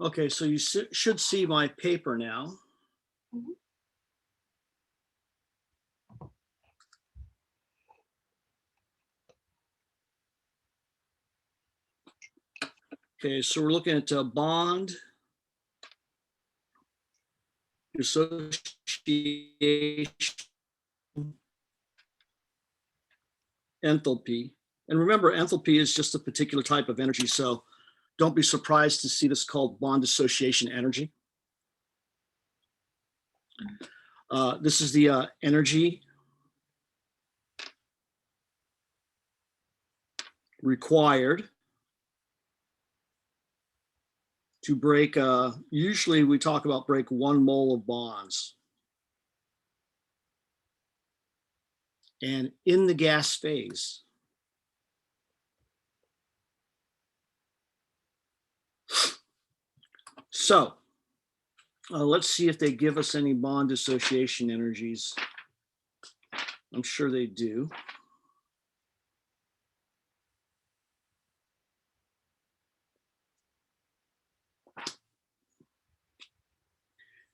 Okay, so you should see my paper now. Mhm. Okay, so we're looking at bond, dissociation, enthalpy. And remember, enthalpy is just a particular type of energy, so don't be surprised to see this called bond dissociation energy. This is the energy required to break, usually we talk about break 1 mole of bonds. And in the gas phase, so let's see if they give us any bond dissociation energies. I'm sure they do.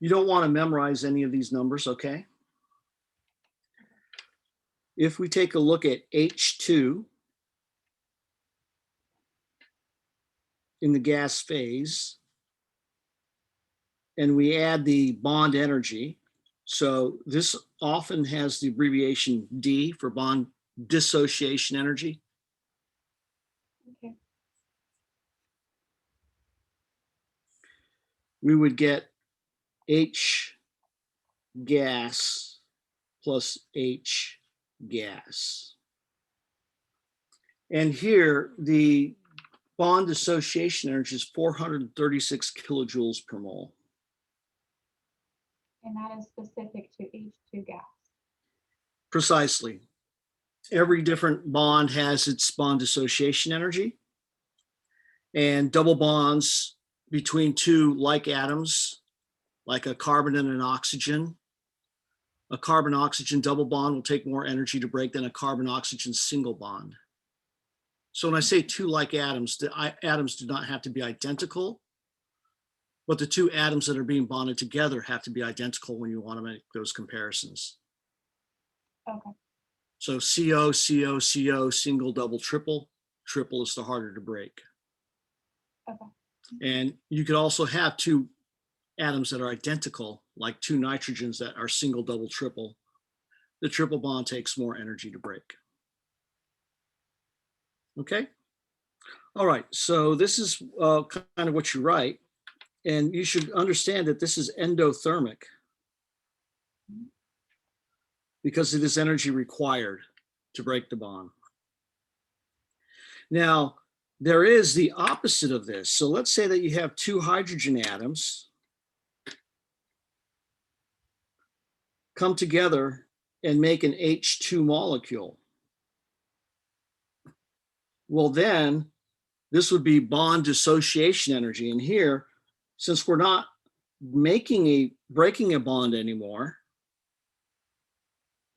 You don't want to memorize any of these numbers, okay? If we take a look at H2 in the gas phase, and we add the bond energy, so this often has the abbreviation D for bond dissociation energy. Okay. We would get H gas plus H gas. And here, the bond dissociation energy is 436 kilojoules per mole. And that is specific to H2 gas. Precisely. Every different bond has its bond dissociation energy. And double bonds between two like atoms, like a carbon and an oxygen, a carbon-oxygen double bond will take more energy to break than a carbon-oxygen single bond. So when I say two like atoms, the atoms do not have to be identical, but the two atoms that are being bonded together have to be identical when you want to make those comparisons. Okay. So CO, CO, CO, single, double, triple. Triple is the harder to break. Okay. And you could also have two atoms that are identical, like two nitrogens that are single, double, triple. The triple bond takes more energy to break. Okay. All right. So this is kind of what you write. And you should understand that this is endothermic because it is energy required to break the bond. Now, there is the opposite of this. So let's say that you have two hydrogen atoms come together and make an H2 molecule. Well, then this would be bond dissociation energy. And here, since we're not breaking a bond anymore,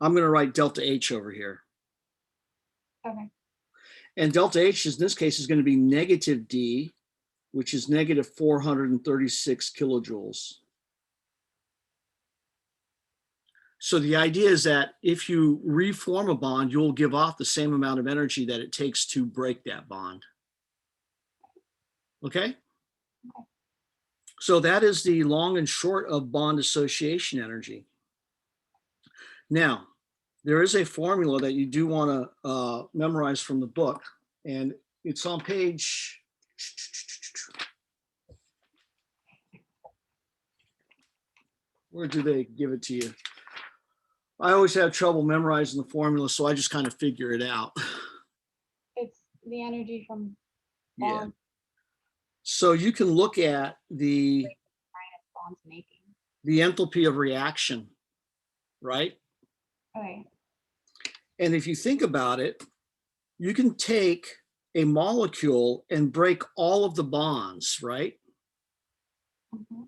I'm going to write delta H over here. Okay. And delta H in this case is going to be negative D, which is negative 436 kilojoules. So the idea is that if you reform a bond, you'll give off the same amount of energy that it takes to break that bond. Okay? So that is the long and short of bond dissociation energy. Now, there is a formula that you do want to memorize from the book, and it's on page, where do they give it to you? I always have trouble memorizing the formula, so I just kind of figure it out. It's the energy from Yeah. bonds. So you can look at the Bonds making. the enthalpy of reaction, right? Okay. And if you think about it, you can take a molecule and break all of the bonds, right? Mm-hmm.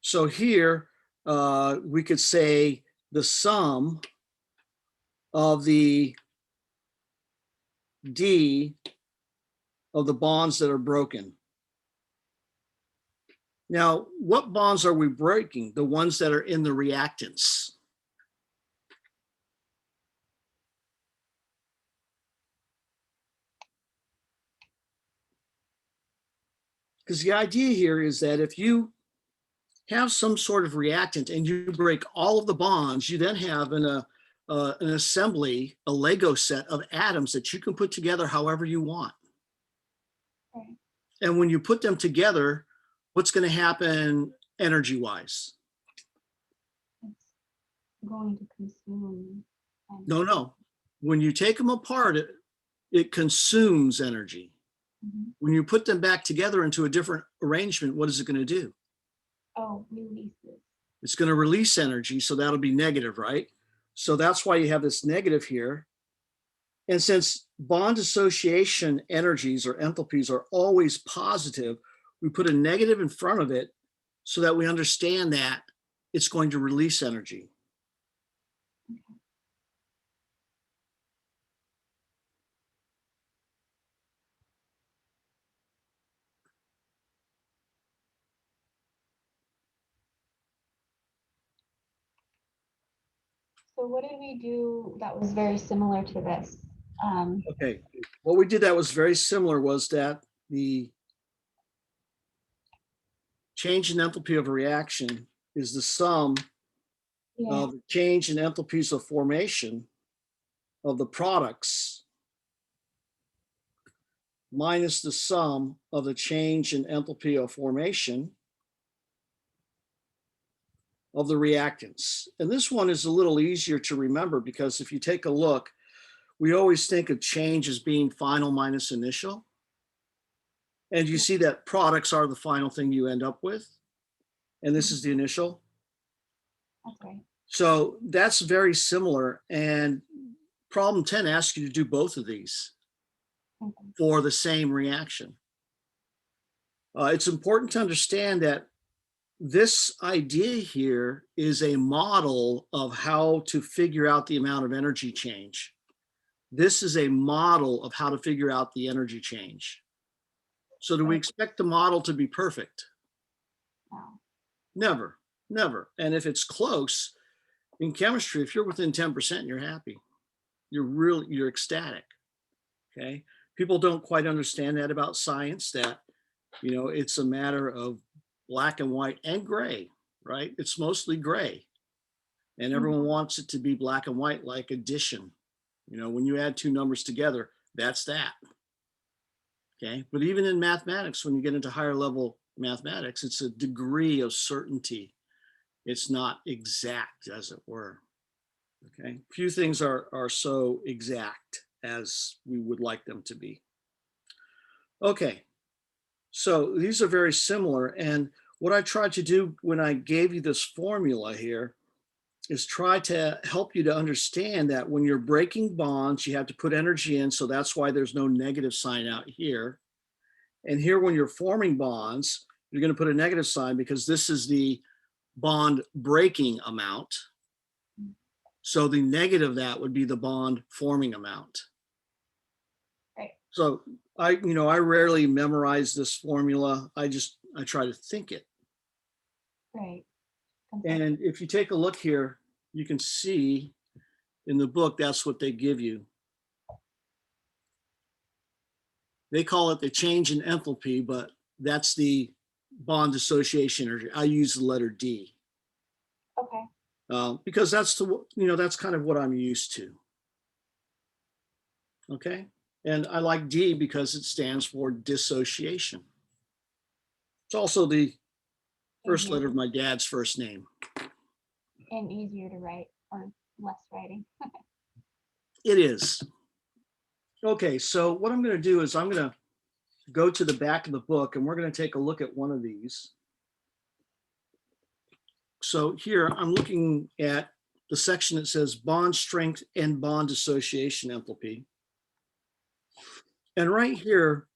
So here we could say the sum of the D of the bonds that are broken. Now, what bonds are we breaking? The ones that are in the reactants. Because the idea here is that if you have some sort of reactant and you break all of the bonds, you then have an assembly, a Lego set of atoms that you can put together however you want. Right. And when you put them together, what's going to happen energy-wise? It's going to consume. No. When you take them apart, it consumes energy. Mhm. When you put them back together into a different arrangement, what is it going to do? Oh, releases. It's going to release energy, so that'll be negative, right? So that's why you have this negative here. And since bond dissociation energies or enthalpies are always positive, we put a negative in front of it so that we understand that it's going to release energy. Okay. So what did we do that was very similar to this? Okay, what we did that was very similar was that the change in enthalpy of a reaction is the sum Yeah. of the change in enthalpies of formation of the products minus the sum of the change in enthalpy of formation of the reactants. And this one is a little easier to remember because if you take a look, we always think of change as being final minus initial. And you see that products are the final thing you end up with. And this is the initial. That's right. So that's very similar. And problem 10 asks you to do both of these Okay. for the same reaction. It's important to understand that this idea here is a model of how to figure out the amount of energy change. This is a model of how to figure out the energy change. So do we expect the model to be perfect? Wow. Never, never. And if it's close, in chemistry, if you're within 10%, you're happy. You're ecstatic, okay? People don't quite understand that about science, that, you know, it's a matter of black and white and gray, right? It's mostly gray. And everyone wants it to be black and white, like addition. You know, when you add two numbers together, that's that. Okay. But even in mathematics, when you get into higher level mathematics, it's a degree of certainty. It's not exact, as it were. Okay. Few things are so exact as we would like them to be. Okay. So these are very similar. And what I tried to do when I gave you this formula here is try to help you to understand that when you're breaking bonds, you have to put energy in. So that's why there's no negative sign out here. And here, when you're forming bonds, you're going to put a negative sign because this is the bond breaking amount. So the negative of that would be the bond forming amount. Right. So I rarely memorize this formula. I try to think it. Right. And if you take a look here, you can see in the book, that's what they give you. They call it the change in enthalpy, but that's the bond dissociation energy. I use the letter D. Okay. Because that's that's kind of what I'm used to. Okay. And I like D because it stands for dissociation. It's also the first letter of my dad's first name. And easier to write, or less writing. It is. Okay, so what I'm going to do is I'm going to go to the back of the book and we're going to take a look at one of these. So here I'm looking at the section that says bond strength and bond dissociation enthalpy. And right here,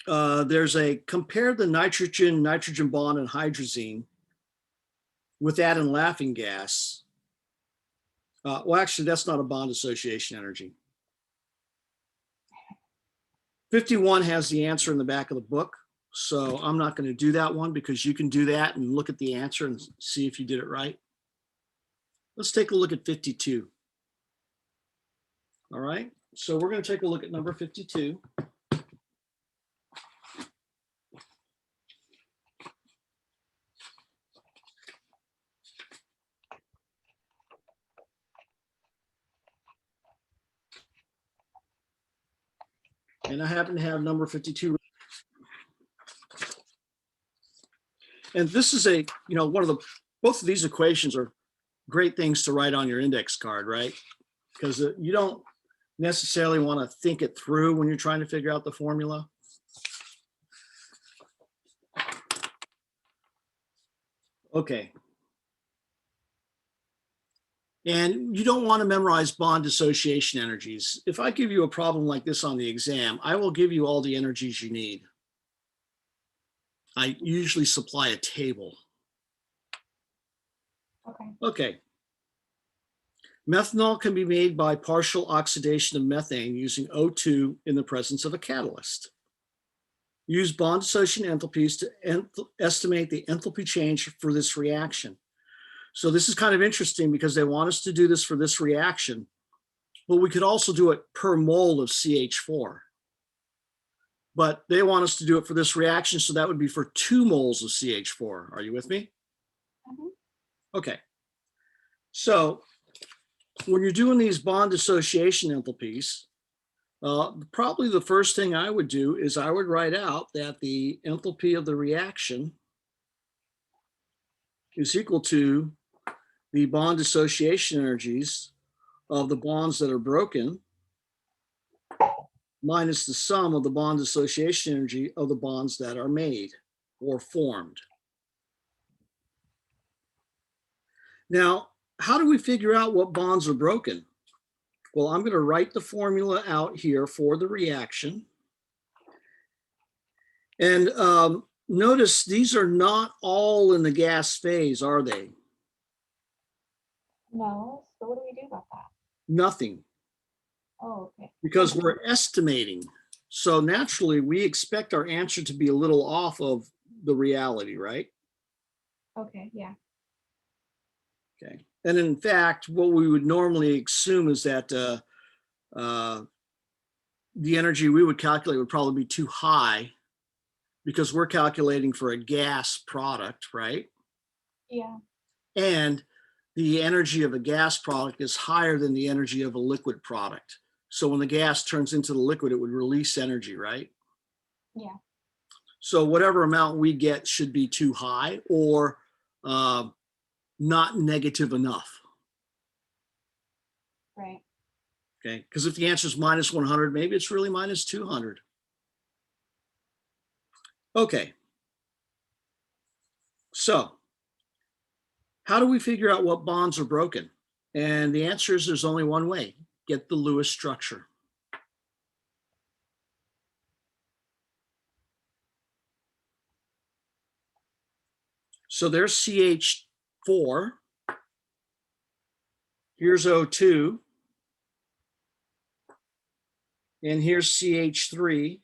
there's a compare the nitrogen bond and hydrazine with that and laughing gas. Well, actually, that's not a bond dissociation energy. 51 has the answer in the back of the book. So I'm not going to do that one because you can do that and look at the answer and see if you did it right. Let's take a look at 52. All right, so we're going to take a look at number 52. And I happen to have number 52. And this is a, both of these equations are great things to write on your index card, right? Because you don't necessarily want to think it through when you're trying to figure out the formula. Okay. And you don't want to memorize bond dissociation energies. If I give you a problem like this on the exam, I will give you all the energies you need. I usually supply a table. Okay. Okay. Methanol can be made by partial oxidation of methane using O2 in the presence of a catalyst. Use bond dissociation enthalpies to estimate the enthalpy change for this reaction. So this is kind of interesting because they want us to do this for this reaction, but we could also do it per mole of CH4. But they want us to do it for this reaction, so that would be for 2 moles of CH4. Are you with me? Mhm. Okay. So when you're doing these bond dissociation enthalpies, probably the first thing I would do is I would write out that the enthalpy of the reaction is equal to the bond dissociation energies of the bonds that are broken minus the sum of the bond dissociation energy of the bonds that are made or formed. Now, how do we figure out what bonds are broken? Well, I'm going to write the formula out here for the reaction. And notice these are not all in the gas phase, are they? No. So what do we do about that? Nothing, Oh, okay. because we're estimating. So naturally, we expect our answer to be a little off of the reality, right? Okay. Yeah. Okay. And in fact, what we would normally assume is that the energy we would calculate would probably be too high because we're calculating for a gas product, right? Yeah. And the energy of a gas product is higher than the energy of a liquid product. So when the gas turns into the liquid, it would release energy, right? Yeah. So whatever amount we get should be too high or not negative enough. Right. Okay, because if the answer is minus 100, maybe it's really minus 200. Okay, so how do we figure out what bonds are broken? And the answer is there's only one way: get the Lewis structure. So there's CH4. Here's O2. And here's CH3.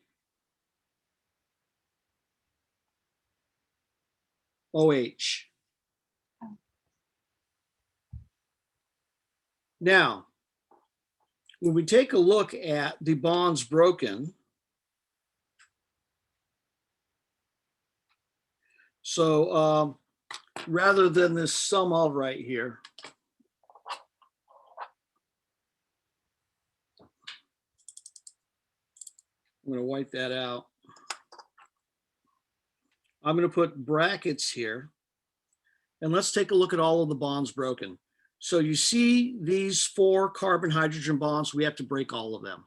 OH. Oh. Now, when we take a look at the bonds broken, so rather than this sum of right here, I'm going to wipe that out. I'm going to put brackets here. And let's take a look at all of the bonds broken. So you see these 4 carbon-hydrogen bonds, we have to break all of them.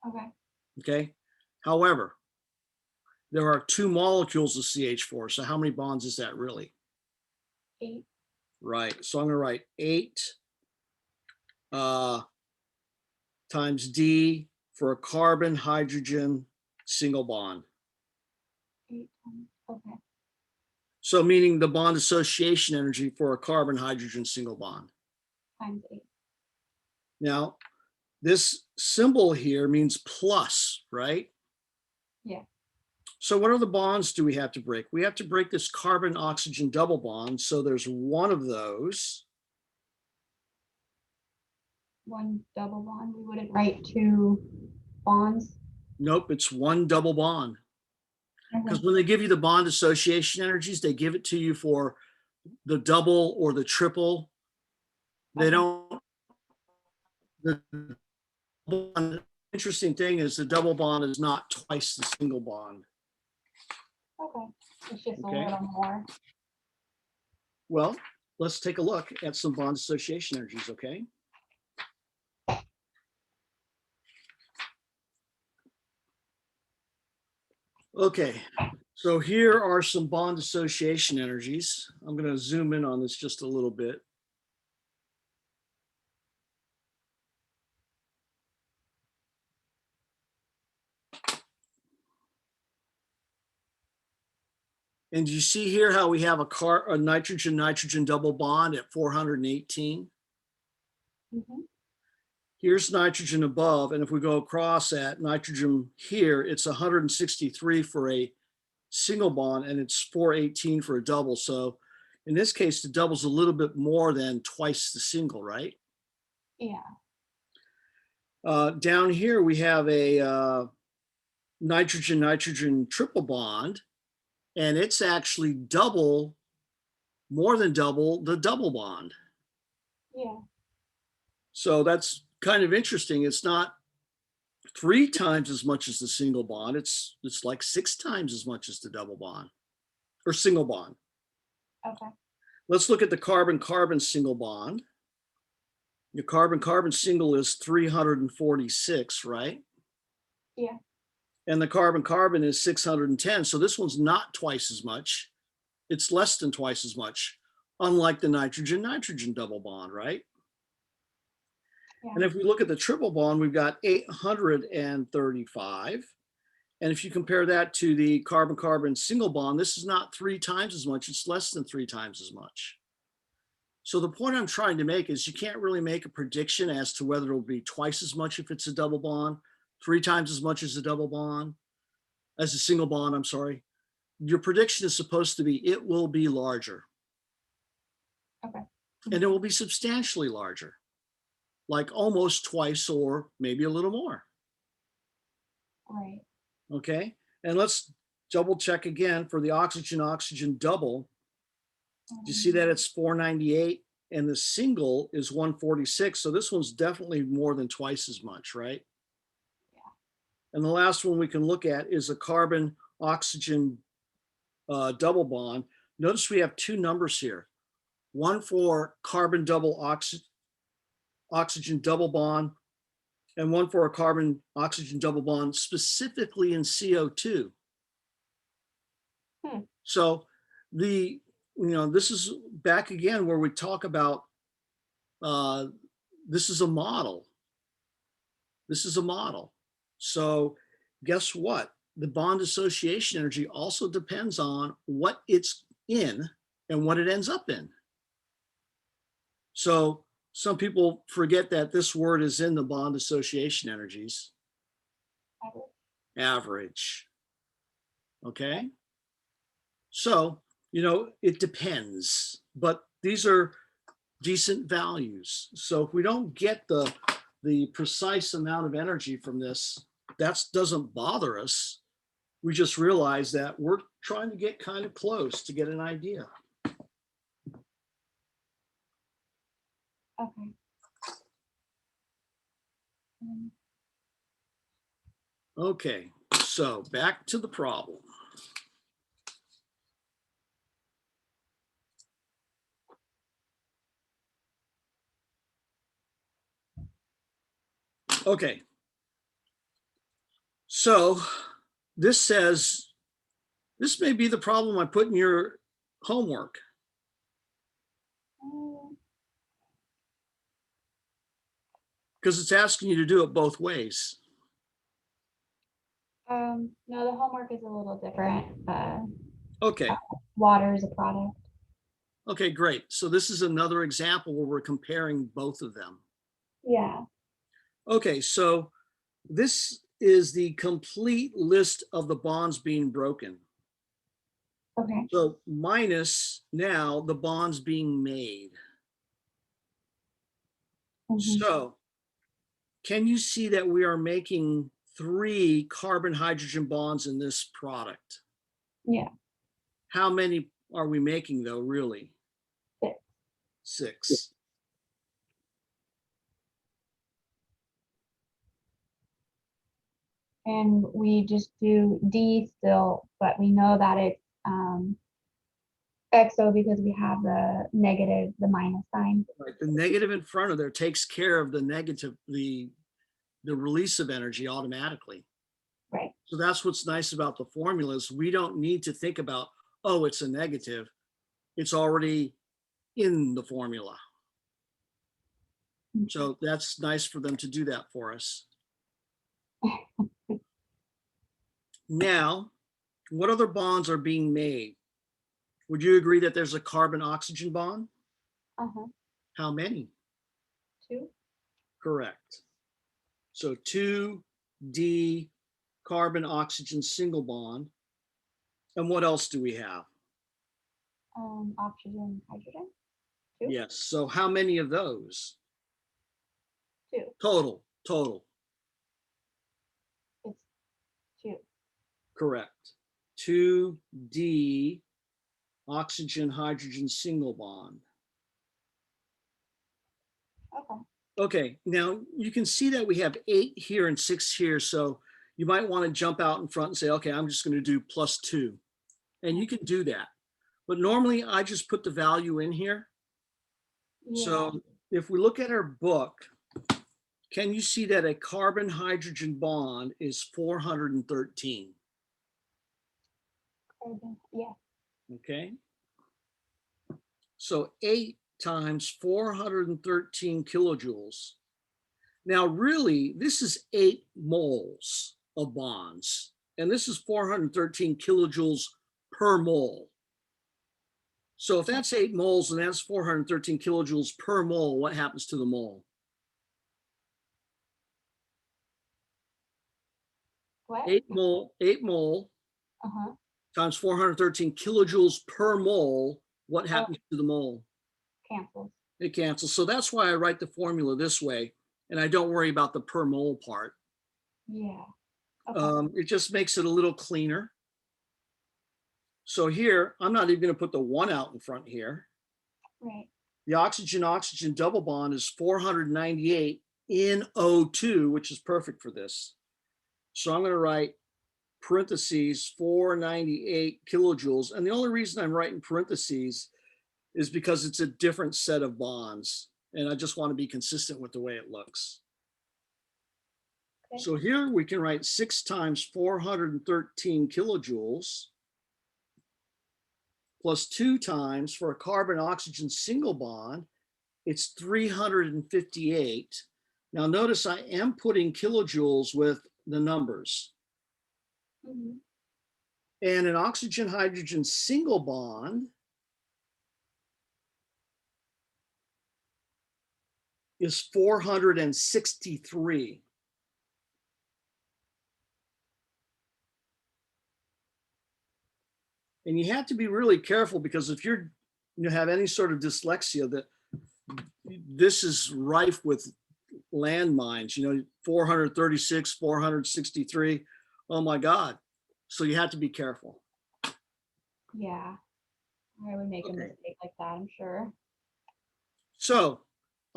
Okay. Okay. However, there are 2 molecules of CH4. So how many bonds is that really? 8. Right. So I'm going to write 8 times D for a carbon-hydrogen single bond. 8 times. Okay. So meaning the bond association energy for a carbon-hydrogen single bond. Times 8. Now, this symbol here means plus, right? Yeah. So what other bonds do we have to break? We have to break this carbon-oxygen double bond. So there's one of those. One double bond. We wouldn't write two bonds. Nope, it's one double bond. Because when they give you the bond dissociation energies, they give it to you for the double or the triple. They don't. The interesting thing is the double bond is not twice the single bond. Okay. It's just Okay. a little more. Well, let's take a look at some bond dissociation energies, okay? Okay, so here are some bond dissociation energies. I'm going to zoom in on this just a little bit. And you see here how we have a nitrogen-nitrogen double bond at 418? Mm-hmm. Here's nitrogen above, and if we go across at nitrogen here, it's 163 for a single bond, and it's 418 for a double. So in this case, the double's a little bit more than twice the single, right? Yeah. Down here, we have a nitrogen-nitrogen triple bond, and it's actually double, more than double the double bond. Yeah. So that's kind of interesting. It's not 3 times as much as the single bond. It's like 6 times as much as the double bond or single bond. Okay. Let's look at the carbon-carbon single bond. The carbon-carbon single is 346, right? Yeah. And the carbon-carbon is 610. So this one's not twice as much. It's less than twice as much, unlike the nitrogen-nitrogen double bond, right? Yeah. And if we look at the triple bond, we've got 835. And if you compare that to the carbon-carbon single bond, this is not 3 times as much, it's less than 3 times as much. So the point I'm trying to make is you can't really make a prediction as to whether it'll be twice as much if it's a double bond, 3 times as much as a double bond, as a single bond, I'm sorry. Your prediction is supposed to be, it will be larger. Okay. And it will be substantially larger, like almost twice or maybe a little more. Right. Okay, and let's double check again for the oxygen-oxygen double. Do you see that it's 498 and the single is 146? So this one's definitely more than twice as much, right? Yeah. And the last one we can look at is a carbon-oxygen double bond. Notice we have 2 numbers here. One for carbon double oxygen double bond, and one for a carbon oxygen double bond specifically in CO2. So this is back again where we talk about this is a model. This is a model. So guess what? The bond dissociation energy also depends on what it's in and what it ends up in. So some people forget that this word is in the bond dissociation energies. Average. Okay. So, it depends, but these are decent values. So if we don't get the precise amount of energy from this, that doesn't bother us. We just realize that we're trying to get kind of close to get an idea. Okay. Okay, so back to the problem. Okay, so this says, this may be the problem I put in your homework. Because it's asking you to do it both ways. No, the homework is a little different. Okay. Water is a product. Okay, great. So this is another example where we're comparing both of them. Yeah. Okay, so this is the complete list of the bonds being broken. Okay. So minus now the bonds being made. Mhm. So can you see that we are making 3 carbon-hydrogen bonds in this product? Yeah. How many are we making though, really? 6. 6. And we just do D still, but we know that it's XO because we have the negative, the minus sign. Right. The negative in front of there takes care of the negative, the release of energy automatically. Right. So that's what's nice about the formulas. We don't need to think about, oh, it's a negative. It's already in the formula. So that's nice for them to do that for us. Now, what other bonds are being made? Would you agree that there's a carbon-oxygen bond? Uh-huh. How many? 2. Correct. So 2D carbon-oxygen single bond. And what else do we have? Oxygen, hydrogen. 2. Yes. So how many of those? 2. Total. It's 2. Correct. 2D oxygen hydrogen single bond. Okay. Okay, now you can see that we have 8 here and 6 here. So you might want to jump out in front and say, okay, I'm just going to do +2. And you can do that. But normally I just put the value in here. Yeah. So if we look at our book, can you see that a carbon hydrogen bond is 413? Yeah. Okay. So 8 times 413 kilojoules. Now, really, this is 8 moles of bonds, and this is 413 kilojoules per mole. So if that's 8 moles and that's 413 kilojoules per mole, what happens to the mole? What? 8 mole Uh-huh. times 413 kilojoules per mole, what happens to the mole? Cancels. It cancels. So that's why I write the formula this way, and I don't worry about the per mole part. Yeah. Okay. It just makes it a little cleaner. So here, I'm not even going to put the 1 out in front here. Right. The oxygen-oxygen double bond is 498 in O2, which is perfect for this. So I'm going to write parentheses 498 kilojoules. And the only reason I'm writing parentheses is because it's a different set of bonds. And I just want to be consistent with the way it looks. Okay. So here we can write 6 times 413 kilojoules plus 2 times for a carbon-oxygen single bond, it's 358. Now notice I am putting kilojoules with the numbers. Mm-hmm. And an oxygen-hydrogen single bond is 463. And you have to be really careful because if you have any sort of dyslexia, that this is rife with landmines, 436, 463. Oh my God. So you have to be careful. Yeah. I would make a mistake like that, I'm sure. So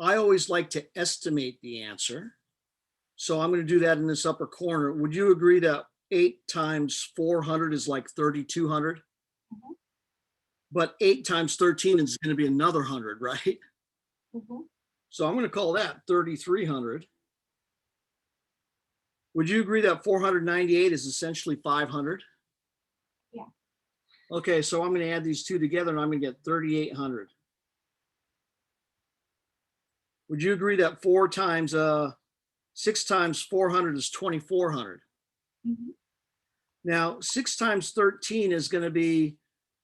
I always like to estimate the answer. So I'm going to do that in this upper corner. Would you agree that 8 times 400 is like 3,200? Mm-hmm. But 8 times 13 is going to be another 100, right? Mm-hmm. So I'm going to call that 3,300. Would you agree that 498 is essentially 500? Yeah. Okay, so I'm going to add these two together and I'm going to get 3,800. Would you agree that 6 times 400 is 2,400? Mm-hmm. Now, 6 times 13 is going to be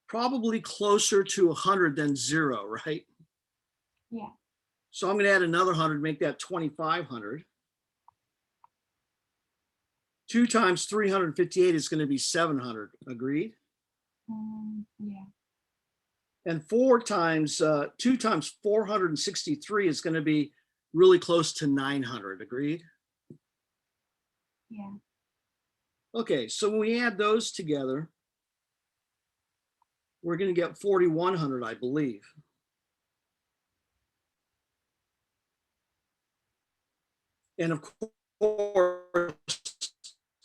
probably closer to 100 than 0, right? Yeah. So I'm going to add another 100, make that 2,500. 2 times 358 is going to be 700. Agreed? Yeah. And 2 times 463 is going to be really close to 900. Agreed? Yeah. Okay, so when we add those together, we're going to get 4,100, I believe. And of course,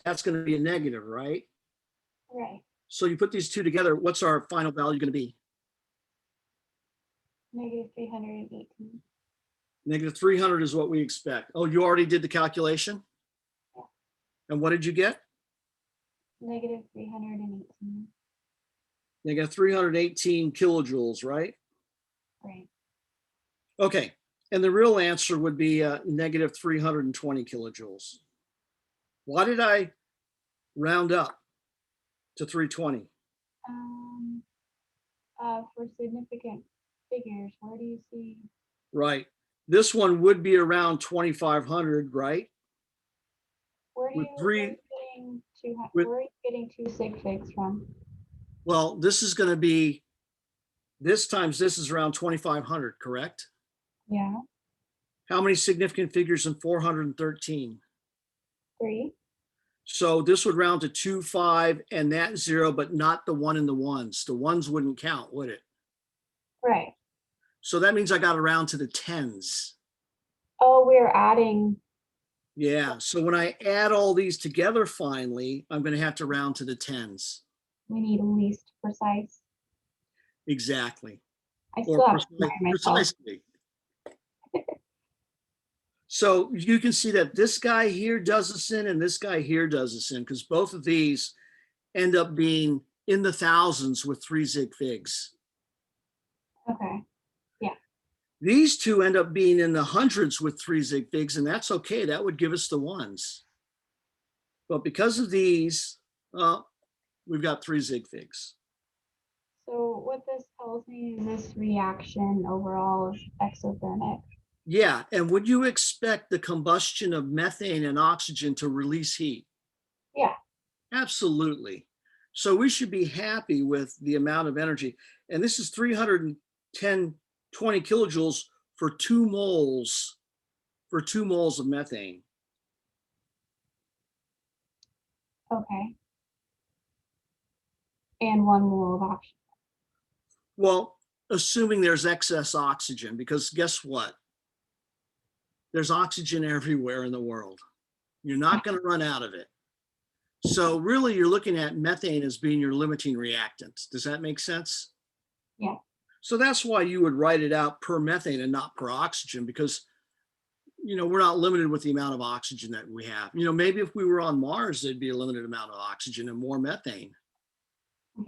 that's going to be a negative, right? Right. So you put these two together, what's our final value going to be? Negative 318. Negative 300 is what we expect. Oh, you already did the calculation? Yeah. And what did you get? Negative 318. Negative 318 kilojoules, right? Right. Okay. And the real answer would be negative 320 kilojoules. Why did I round up to 320? For significant figures, where do you see? Right. This one would be around 2,500, right? Where With are you getting two sig figs from? Well, this is going to be, this times this is around 2,500, correct? Yeah. How many significant figures in 413? 3. So this would round to 2, 5, and that 0, but not the 1 and the 1s. The 1s wouldn't count, would it? Right. So that means I got to round to the 10s. Oh, we're adding. Yeah. So when I add all these together, finally, I'm going to have to round to the 10s. We need least precise. Exactly. I still have to remind myself. Precisely. So you can see that this guy here does this in and this guy here does this in, because both of these end up being in the thousands with 3 zig figs. Okay. Yeah. These two end up being in the hundreds with 3 zig figs, and that's okay. That would give us the 1s. But because of these, we've got 3 zig figs. So what this tells me is this reaction overall is exothermic. Yeah, and would you expect the combustion of methane and oxygen to release heat? Yeah. Absolutely. So we should be happy with the amount of energy. And this is 310, 20 kilojoules for 2 moles, of methane. Okay. And 1 mole of oxygen. Well, assuming there's excess oxygen, because guess what? There's oxygen everywhere in the world. You're not going to run out of it. So really, you're looking at methane as being your limiting reactant. Does that make sense? Yeah. So that's why you would write it out per methane and not per oxygen, because we're not limited with the amount of oxygen that we have. Maybe if we were on Mars, there'd be a limited amount of oxygen and more methane.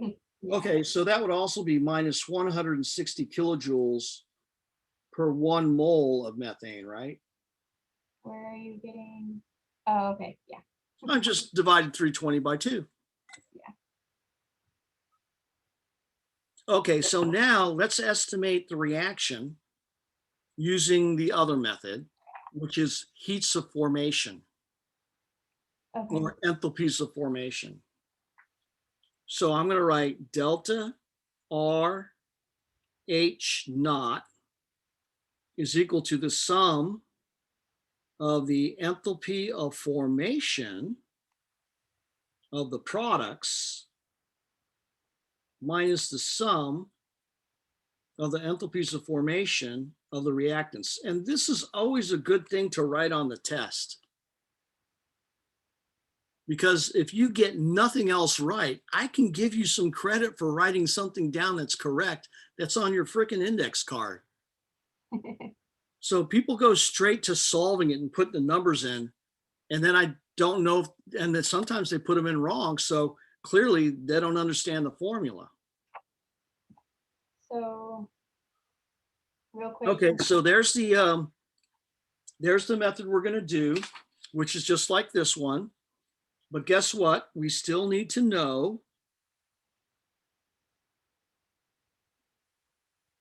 Yeah. Okay, so that would also be minus 160 kilojoules per 1 mole of methane, right? Where are you getting? Oh, okay. Yeah. I'm just divided 320 by 2. Yeah. Okay, so now let's estimate the reaction using the other method, which is heats of formation, Okay. or enthalpies of formation. So I'm going to write delta R H naught is equal to the sum of the enthalpy of formation of the products minus the sum of the enthalpies of formation of the reactants. And this is always a good thing to write on the test, because if you get nothing else right, I can give you some credit for writing something down that's correct, that's on your freaking index card. So people go straight to solving it and put the numbers in, and then I don't know, and then sometimes they put them in wrong. So clearly they don't understand the formula. So real quick. Okay, so there's the method we're going to do, which is just like this one. But guess what? We still need to know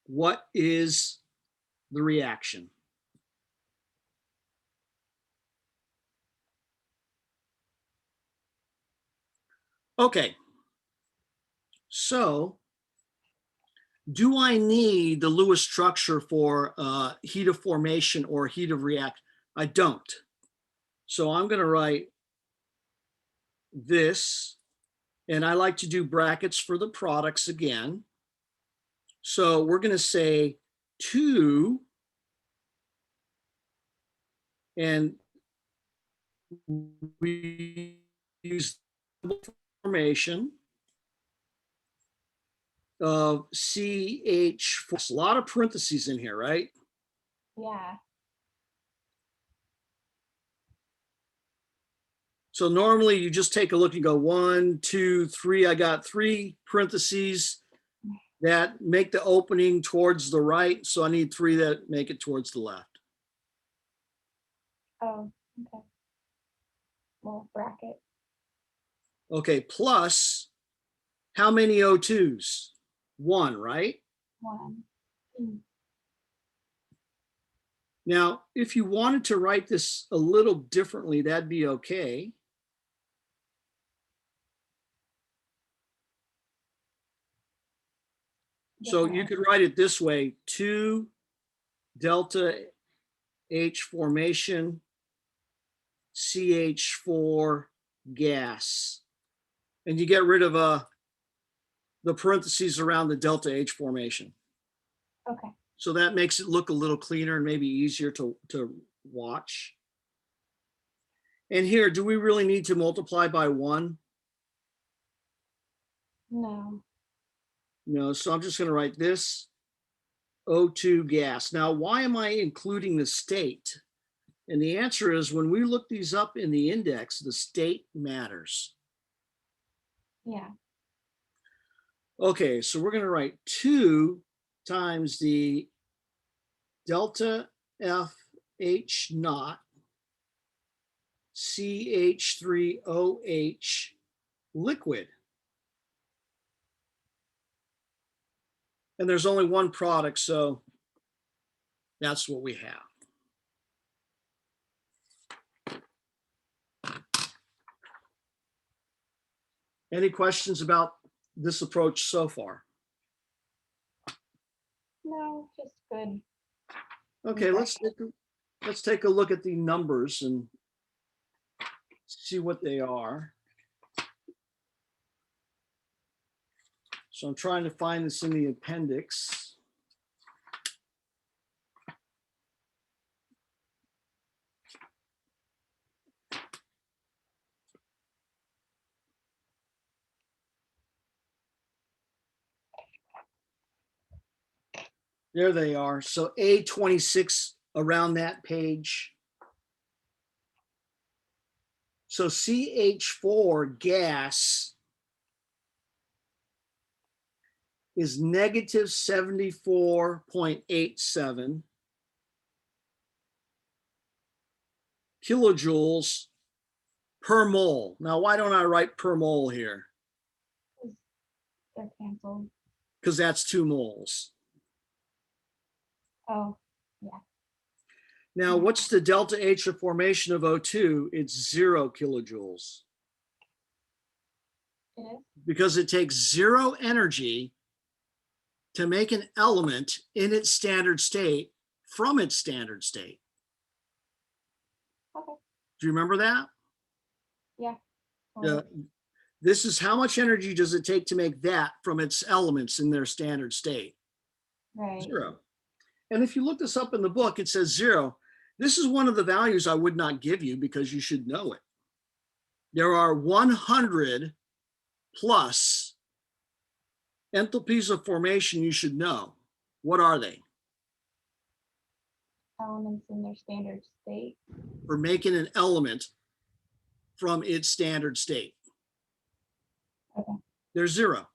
what is the reaction. Okay. So do I need the Lewis structure for heat of formation or heat of react? I don't. So I'm going to write this, and I like to do brackets for the products again. So we're going to say 2, and we use formation of CH4. A lot of parentheses in here, right? Yeah. So normally you just take a look and go 1, 2, 3. I got 3 parentheses that make the opening towards the right. So I need 3 that make it towards the left. Oh, okay. Well, bracket Okay, plus how many O2s? 1, right? 1. Now, if you wanted to write this a little differently, that'd be okay. So you could write it this way: 2 delta H formation, CH4 gas. And you get rid of the parentheses around the delta H formation. Okay. So that makes it look a little cleaner and maybe easier to watch. And here, do we really need to multiply by 1? No. No, so I'm just going to write this O2 gas. Now, why am I including the state? And the answer is when we look these up in the index, the state matters. Yeah. Okay, so we're going to write 2 times the delta F H naught CH3OH liquid. And there's only one product, so that's what we have. Any questions about this approach so far? No, just good. Okay, let's take a look at the numbers and see what they are. So I'm trying to find this in the appendix. There they are. So A26 around that page. So CH4 gas is negative 74.87 kilojoules per mole. Now, why don't I write per mole here? They're canceled. Because that's 2 moles. Oh, yeah. Now, what's the delta H of formation of O2? It's 0 kilojoules. It is? Because it takes 0 energy to make an element in its standard state from its standard state. Okay. Do you remember that? Yeah. This is how much energy does it take to make that from its elements in their standard state? Right. 0. And if you look this up in the book, it says 0. This is one of the values I would not give you because you should know it. There are 100 plus enthalpies of formation you should know. What are they? Elements in their standard state. For making an element from its standard state. Okay. There's 0.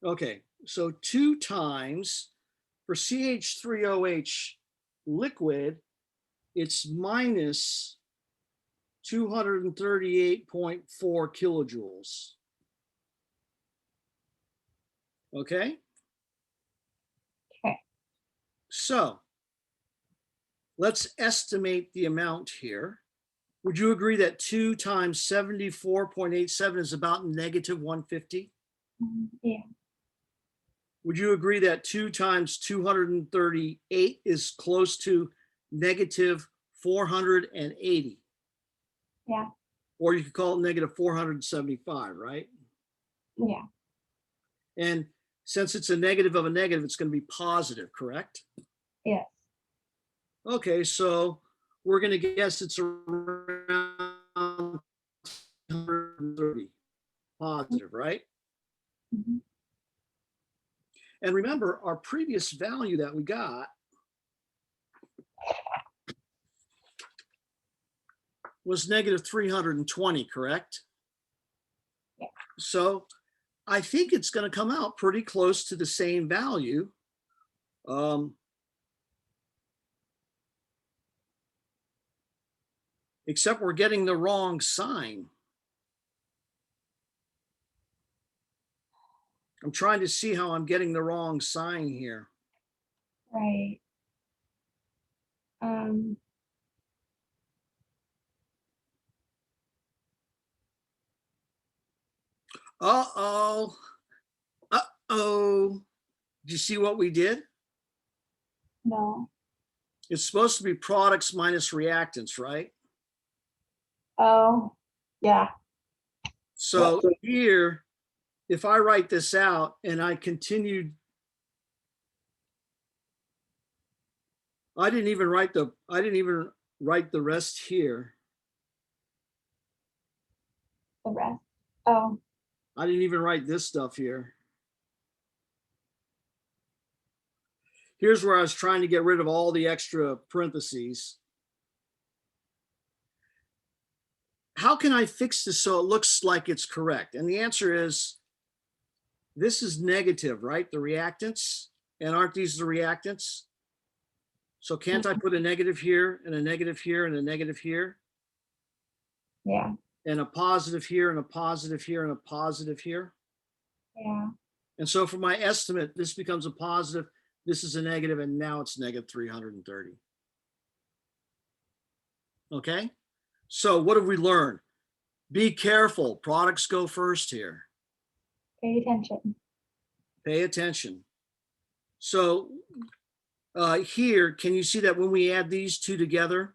Okay, so 2 times for CH3OH liquid, it's minus 238.4 kilojoules. Okay? Okay. So let's estimate the amount here. Would you agree that 2 times 74.87 is about negative 150? Yeah. Would you agree that 2 times 238 is close to negative 480? Yeah. Or you could call it negative 475, right? Yeah. And since it's a negative of a negative, it's going to be positive, correct? Yes. Okay, so we're going to guess it's around 130 positive, right? Mhm. And remember, our previous value that we got was negative 320, correct? Yeah. So I think it's going to come out pretty close to the same value. Except we're getting the wrong sign. I'm trying to see how I'm getting the wrong sign here. Right. Uh-oh. Uh-oh. Did you see what we did? No. It's supposed to be products minus reactants, right? Oh, yeah. So here, if I write this out and I continued, I didn't even write the rest here. The rest. Oh, I didn't even write this stuff here. Here's where I was trying to get rid of all the extra parentheses. How can I fix this so it looks like it's correct? And the answer is, this is negative, right? The reactants, and aren't these the reactants? So can't I put a negative here and a negative here and a negative here? yeah. And a positive here and a positive here and a positive here? Yeah. And so for my estimate, this becomes a positive, this is a negative, and now it's negative 330. Okay? So what have we learned? Be careful. Products go first here. Pay attention. Pay attention. So here, can you see that when we add these two together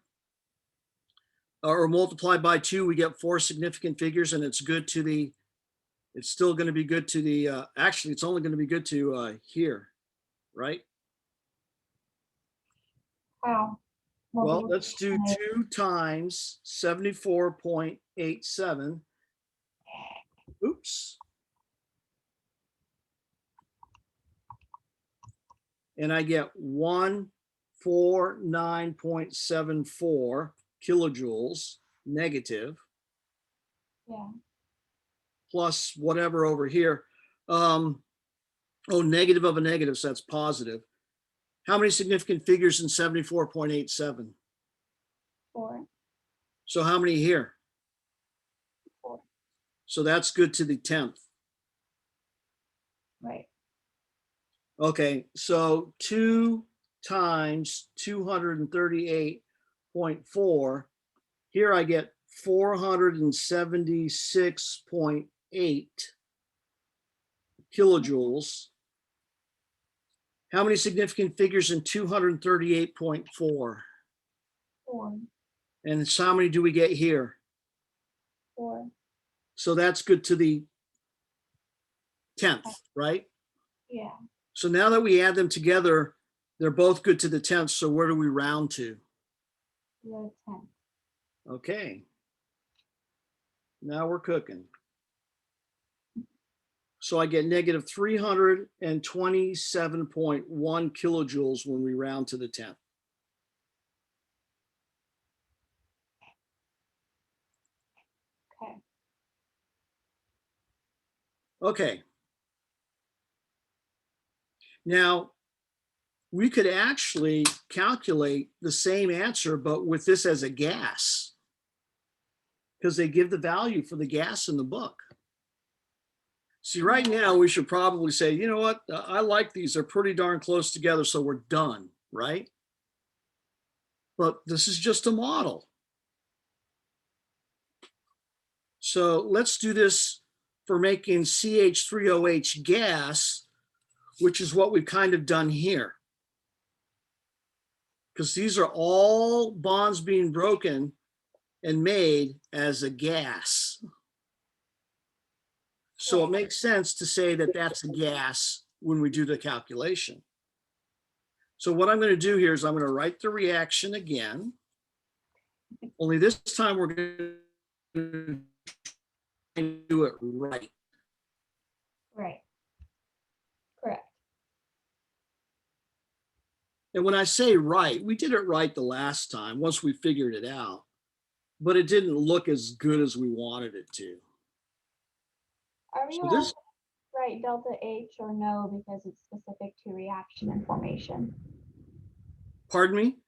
or multiply by 2, we get 4 significant figures, and it's good to the, it's still going to be good to the, actually, it's only going to be good to here, right? How? Well, let's do 2 times 74.87. Oops. And I get 149.74 kilojoules negative. Yeah. Plus whatever over here. Oh, negative of a negative, so that's positive. How many significant figures in 74.87? 4. So how many here? 4. So that's good to the 10th. Right. Okay, so 2 times 238.4. Here I get 476.8 kilojoules. How many significant figures in 238.4? 4. And so how many do we get here? 4. So that's good to the 10th, right? Yeah. So now that we add them together, they're both good to the 10th. So where do we round to? The 10. Okay. Now we're cooking. So I get negative 327.1 kilojoules when we round to the 10th. Okay. Okay. Now, we could actually calculate the same answer, but with this as a gas, because they give the value for the gas in the book. See, right now we should probably say, you know what, I like these, they're pretty darn close together, so we're done, right? But this is just a model. So let's do this for making CH3OH gas, which is what we've kind of done here. Because these are all bonds being broken and made as a gas. So it makes sense to say that that's a gas when we do the calculation. So what I'm going to do here is I'm going to write the reaction again. Only this time we're going to do it right. Right. Correct. And when I say right, we did it right the last time once we figured it out, but it didn't look as good as we wanted it to. Are we So allowed this, to write delta H or no because it's specific to reaction and formation? pardon me?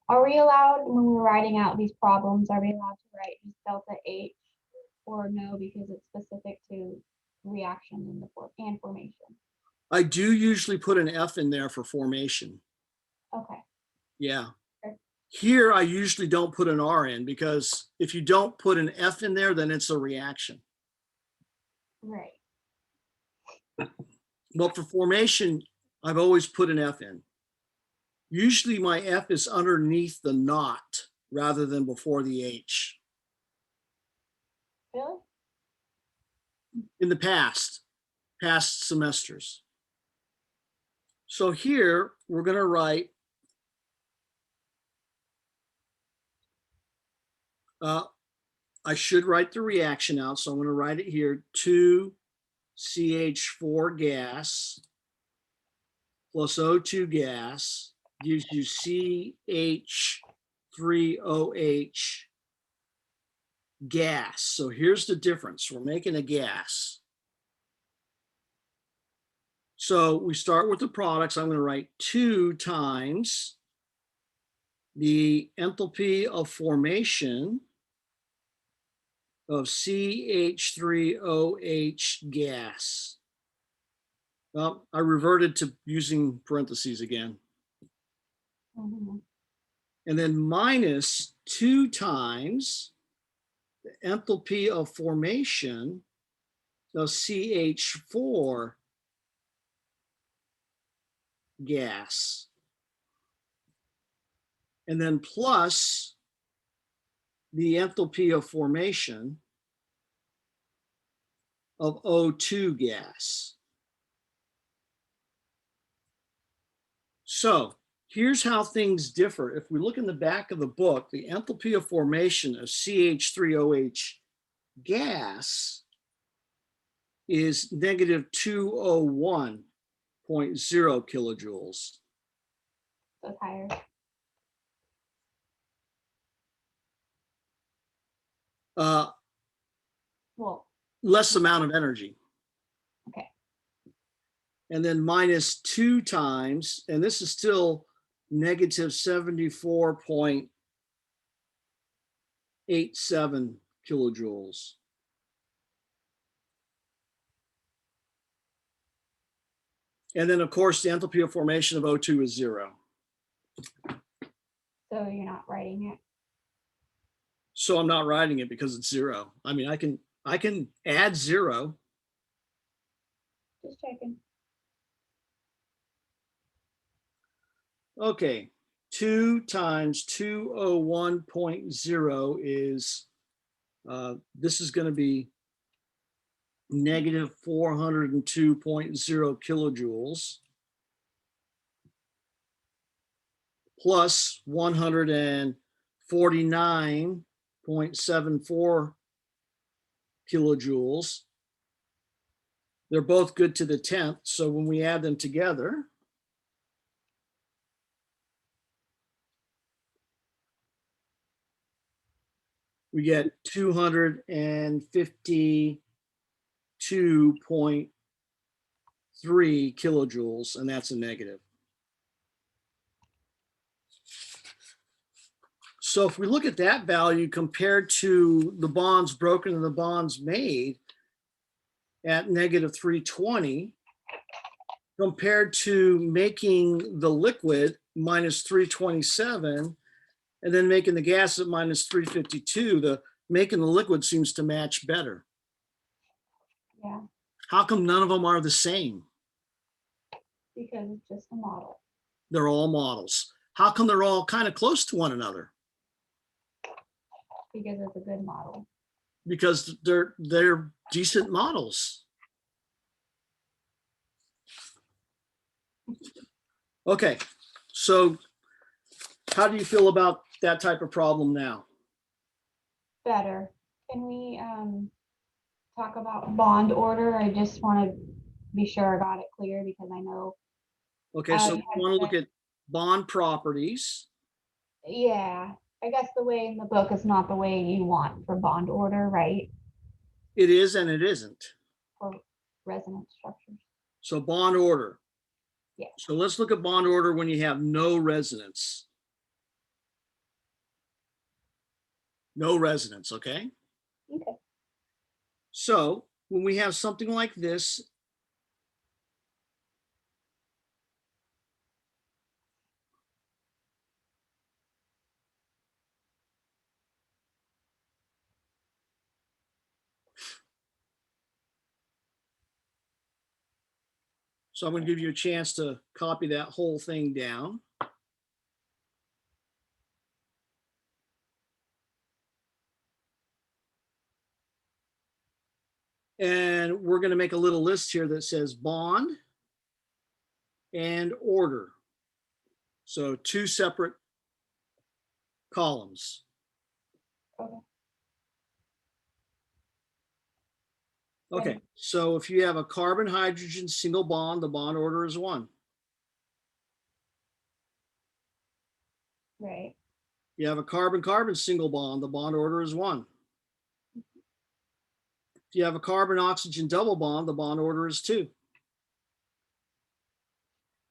Are we allowed, when we're writing out these problems, are we allowed to write just delta H or no because it's specific to reaction and formation? I do usually put an F in there for formation. Okay. Yeah. Okay. Here, I usually don't put an R in because if you don't put an F in there, then it's a reaction. Right. But for formation, I've always put an F in. Usually my F is underneath the not rather than before the H. Really? In the past semesters. So here we're going to write I should write the reaction out, so I'm going to write it here. 2CH4 gas plus O2 gas gives you CH3OH gas. So here's the difference. We're making a gas. So we start with the products. I'm going to write 2 times the enthalpy of formation of CH3OH gas. Well, I reverted to using parentheses again. Mm-hmm. And then minus 2 times the enthalpy of formation of CH4 gas. And then plus the enthalpy of formation of O2 gas. So here's how things differ. If we look in the back of the book, the enthalpy of formation of CH3OH gas is negative 201.0 kilojoules. So it's higher. Well, Less amount of energy. okay. And then minus 2 times, and this is still negative 74.87 kilojoules. And then, of course, the enthalpy of formation of O2 is 0. So you're not writing it. So I'm not writing it because it's 0. I mean, I can add 0. Just checking. Okay, 2 times 201.0 is, this is going to be negative 402.0 kilojoules plus 149.74 kilojoules. They're both good to the 10th. So when we add them together, we get 252.3 kilojoules, and that's a negative. So if we look at that value compared to the bonds broken and the bonds made at negative 320, compared to making the liquid minus 327, and then making the gas at minus 352, making the liquid seems to match better. Yeah, How come none of them are the same? because it's just a model. They're all models. How come they're all kind of close to one another? Because it's a good model. Because they're decent models. Okay, so how do you feel about that type of problem now? Better. Can we talk about bond order? I just want to be sure I got it clear because I know. Okay, so I we had want to look read- at bond properties. Yeah, I guess the way in the book is not the way you want for bond order, right? It is and it isn't. For resonance structures. So bond order. Yeah. So let's look at bond order when you have no resonance. No resonance, okay? Okay. So when we have something like this, so I'm going to give you a chance to copy that whole thing down. And we're going to make a little list here that says bond and order. So two separate columns. Okay. Okay, so if you have a carbon hydrogen single bond, the bond order is 1. Right. You have a carbon carbon single bond, the bond order is 1. If you have a carbon oxygen double bond, the bond order is 2.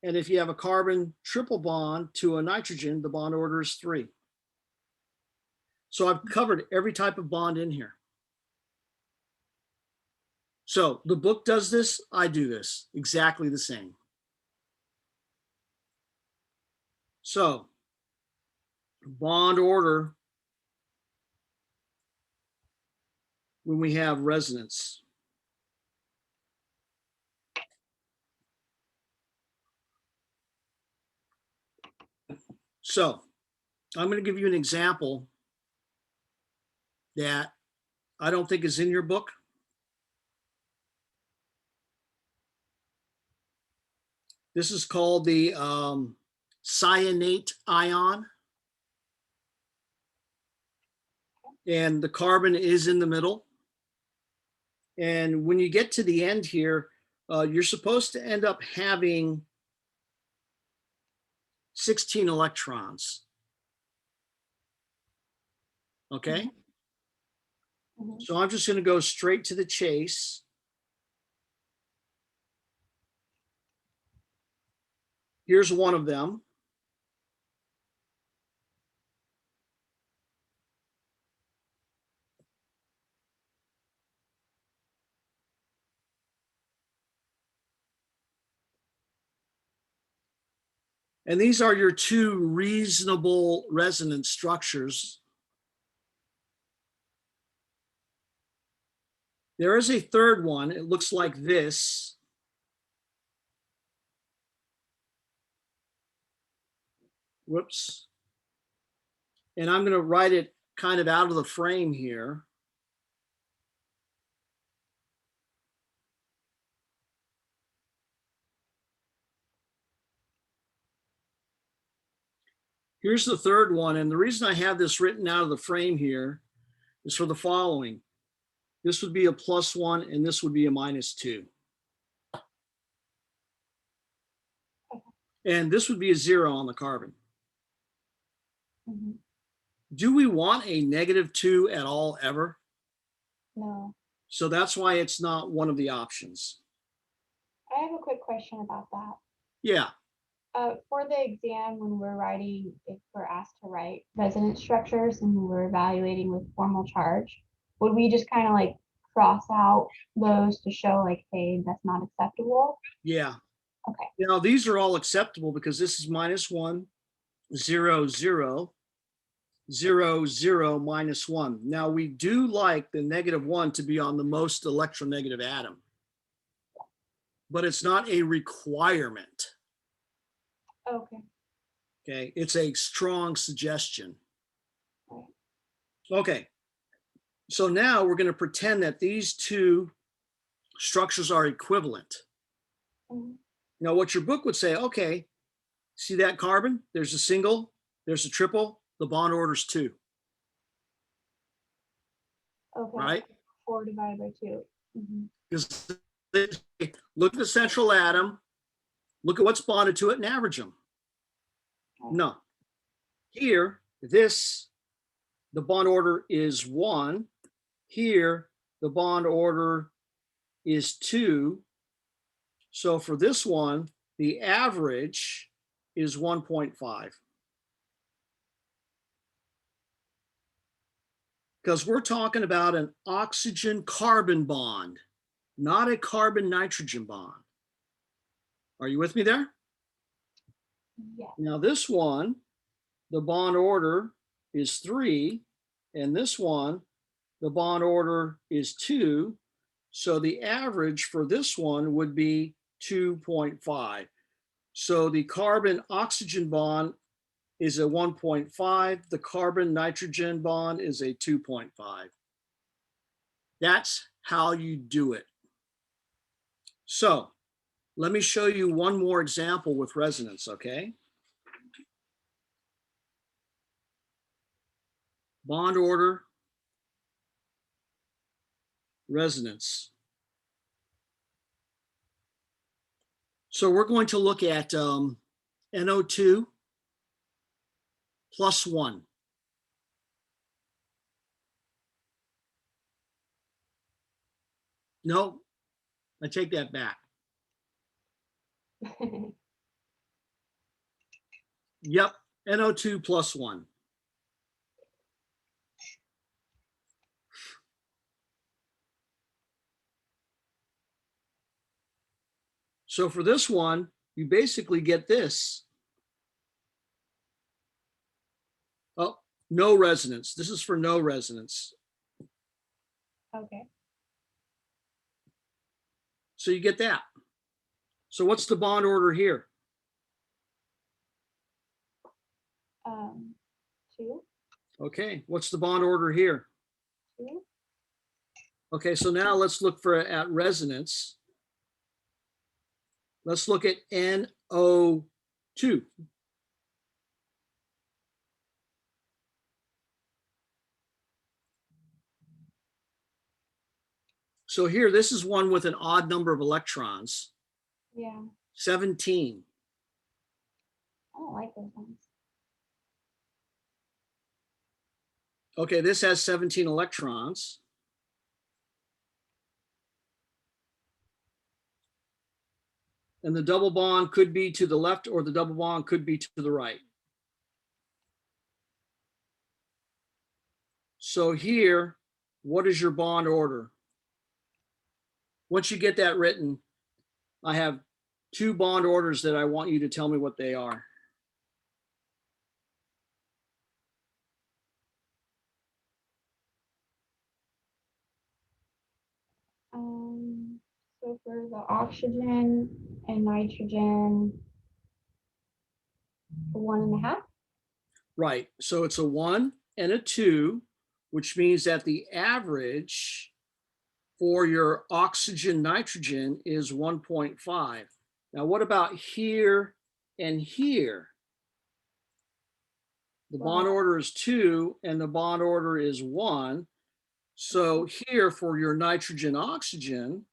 And if you have a carbon triple bond to a nitrogen, the bond order is 3. So I've covered every type of bond in here. So the book does this, I do this, exactly the same. So bond order when we have resonance. So I'm going to give you an example that I don't think is in your book. This is called the cyanate ion. And the carbon is in the middle. And when you get to the end here, you're supposed to end up having 16 electrons. Okay. Mhm. So I'm just going to go straight to the chase. Here's one of them. And these are your two reasonable resonance structures. There is a third one. It looks like this. Whoops. And I'm going to write it kind of out of the frame here. Here's the third one. And the reason I have this written out of the frame here is for the following. This would be a +1 and this would be a -2. And this would be a 0 on the carbon. Mhm. Do we want a -2 at all ever? No. So that's why it's not one of the options. I have a quick question about that. Yeah. For the exam, when we're writing, if we're asked to write resonance structures and we're evaluating with formal charge, would we just kind of like cross out those to show like, hey, that's not acceptable? Yeah. Okay. Now these are all acceptable because this is -1, 0, 0. 0, 0, -1. Now we do like the -1 to be on the most electronegative atom, but it's not a requirement. Okay. Okay, it's a strong suggestion. Right. Okay, so now we're going to pretend that these two structures are equivalent. Mhm. Now, what your book would say, okay, see that carbon? There's a single, there's a triple, the bond order's 2, Okay. right? 4 divided by 2. Mhm. Because look at the central atom, look at what's bonded to it and average them. Right. No. Here, the bond order is 1. Here, the bond order is 2. So for this one, the average is 1.5. Because we're talking about an oxygen-carbon bond, not a carbon-nitrogen bond. Are you with me there? Yeah. Now this one, the bond order is 3, and this one, the bond order is 2. So the average for this one would be 2.5. So the carbon-oxygen bond is a 1.5. The carbon-nitrogen bond is a 2.5. That's how you do it. So let me show you one more example with resonance, okay? Bond order, resonance. So we're going to look at NO2 plus 1. No, I take that back. Yep, NO2 plus 1. So for this one, you basically get this. Oh, no resonance. This is for no resonance. Okay. So you get that. So what's the bond order here? 2. Okay, what's the bond order here? 2. Okay, so now let's look at resonance. Let's look at NO2. So here, this is one with an odd number of electrons, Yeah. 17. I don't like those ones. Okay, this has 17 electrons. And the double bond could be to the left or the double bond could be to the right. So here, what is your bond order? Once you get that written, I have 2 bond orders that I want you to tell me what they are. So for the oxygen and nitrogen, 1.5. Right, so it's a 1 and a 2, which means that the average for your oxygen nitrogen is 1.5. Now, what about here and here? The bond order is 2 and the bond order is 1. So here for your nitrogen oxygen,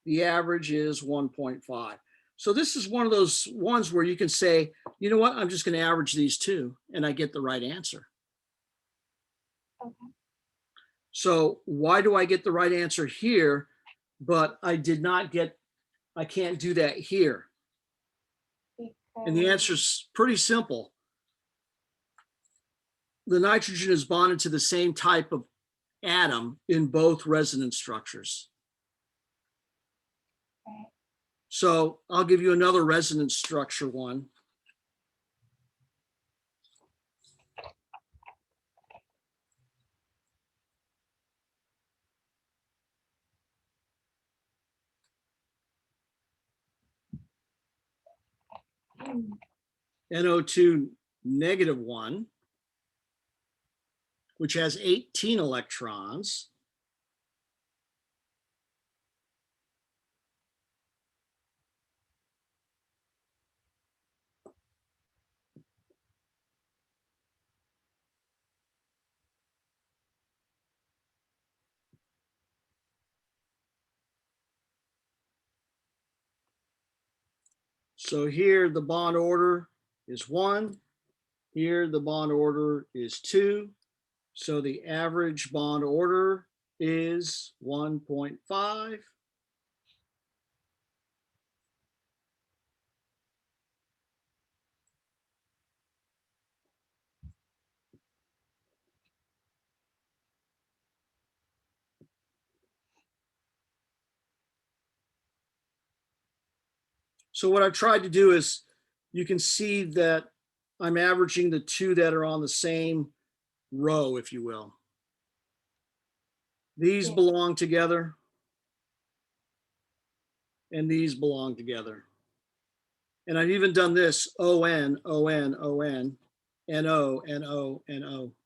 the average is 1.5. So this is one of those ones where you can say, you know what, I'm just going to average these two and I get the right answer. Okay. So why do I get the right answer here, but I can't do that here? And the answer is pretty simple. The nitrogen is bonded to the same type of atom in both resonance structures. Okay. So I'll give you another resonance structure one. NO2 -1, which has 18 electrons. So here the bond order is 1. Here the bond order is 2. So the average bond order is 1.5. So what I've tried to do is, you can see that I'm averaging the two that are on the same row, if you will. These Yeah. belong together, and these belong together. And I've even done this: ON, ON, ON, NO, NO, NO.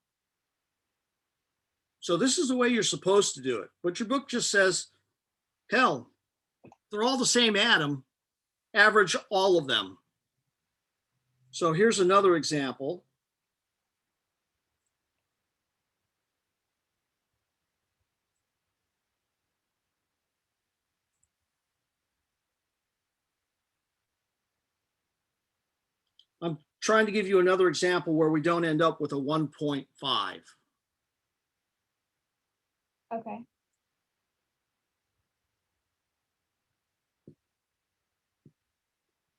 So this is the way you're supposed to do it. But your book just says, hell, they're all the same atom, average all of them. So here's another example. I'm trying to give you another example where we don't end up with a 1.5. Okay.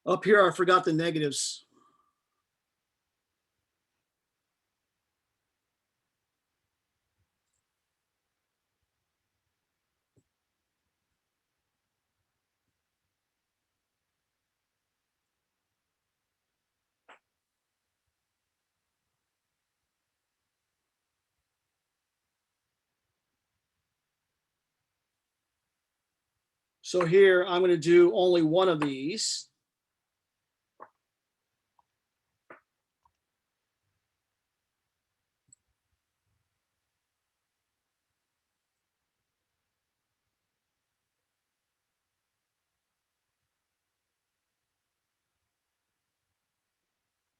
Up here, I forgot the negatives. So here, I'm going to do only one of these.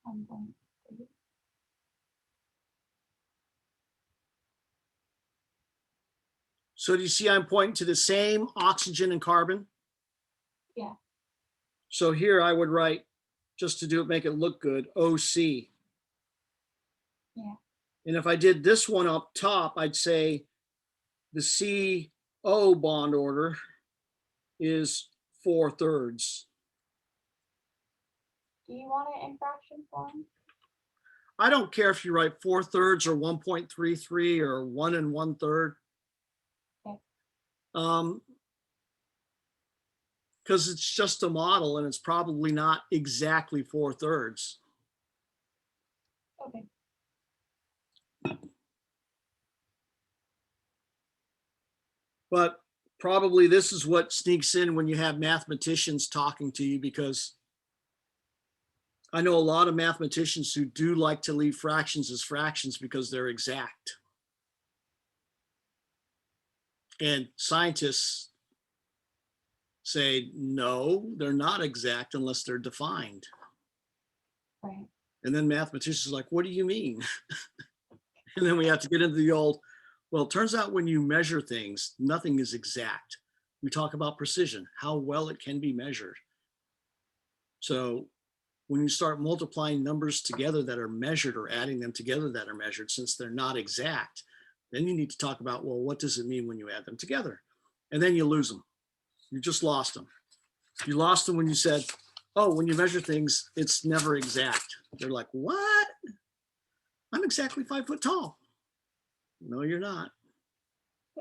I'm going to- So do you see I'm pointing to the same oxygen and carbon? Yeah. So here I would write, just to do it, make it look good, OC. Yeah. And if I did this one up top, I'd say the CO bond order is 4/3. Do you want it in fraction form? I don't care if you write 4/3 or 1.33 or 1 1/3. Okay. Because it's just a model and it's probably not exactly 4/3. Okay. But probably this is what sneaks in when you have mathematicians talking to you, because I know a lot of mathematicians who do like to leave fractions as fractions because they're exact. And scientists say, no, they're not exact unless they're defined. Right. And then mathematicians are like, what do you mean? And then we have to get into the old, well, it turns out when you measure things, nothing is exact. We talk about precision, how well it can be measured. So when you start multiplying numbers together that are measured, or adding them together that are measured, since they're not exact, then you need to talk about, well, what does it mean when you add them together? And then you lose them. You just lost them. You lost them when you said, oh, when you measure things, it's never exact. They're like, what? I'm exactly 5 foot tall. No, you're not.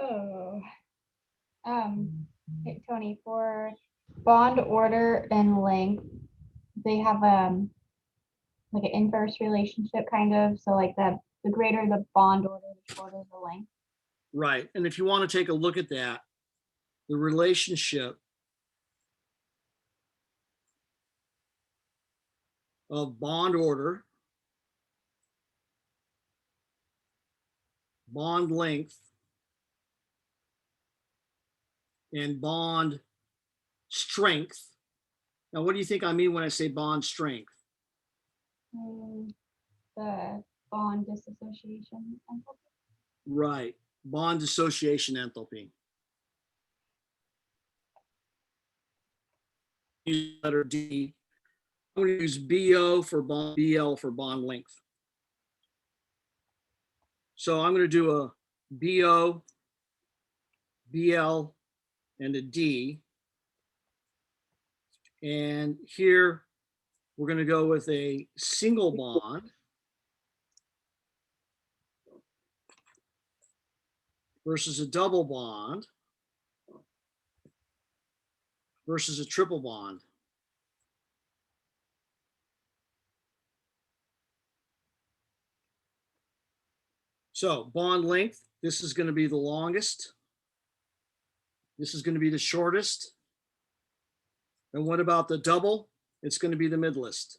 Oh. Okay, Tony, for bond order and length, they have like an inverse relationship kind of. So like the greater the bond order, the shorter the length. Right. And if you want to take a look at that, the relationship of bond order, bond length, and bond strength. Now, what do you think I mean when I say bond strength? The bond dissociation enthalpy. Right, bond dissociation enthalpy. Use letter D. I'm going to use BO for bond, BL for bond length. So I'm going to do a BO, BL, and a D. And here we're going to go with a single bond versus a double bond versus a triple bond. So bond length, this is going to be the longest. This is going to be the shortest. And what about the double? It's going to be the middlest.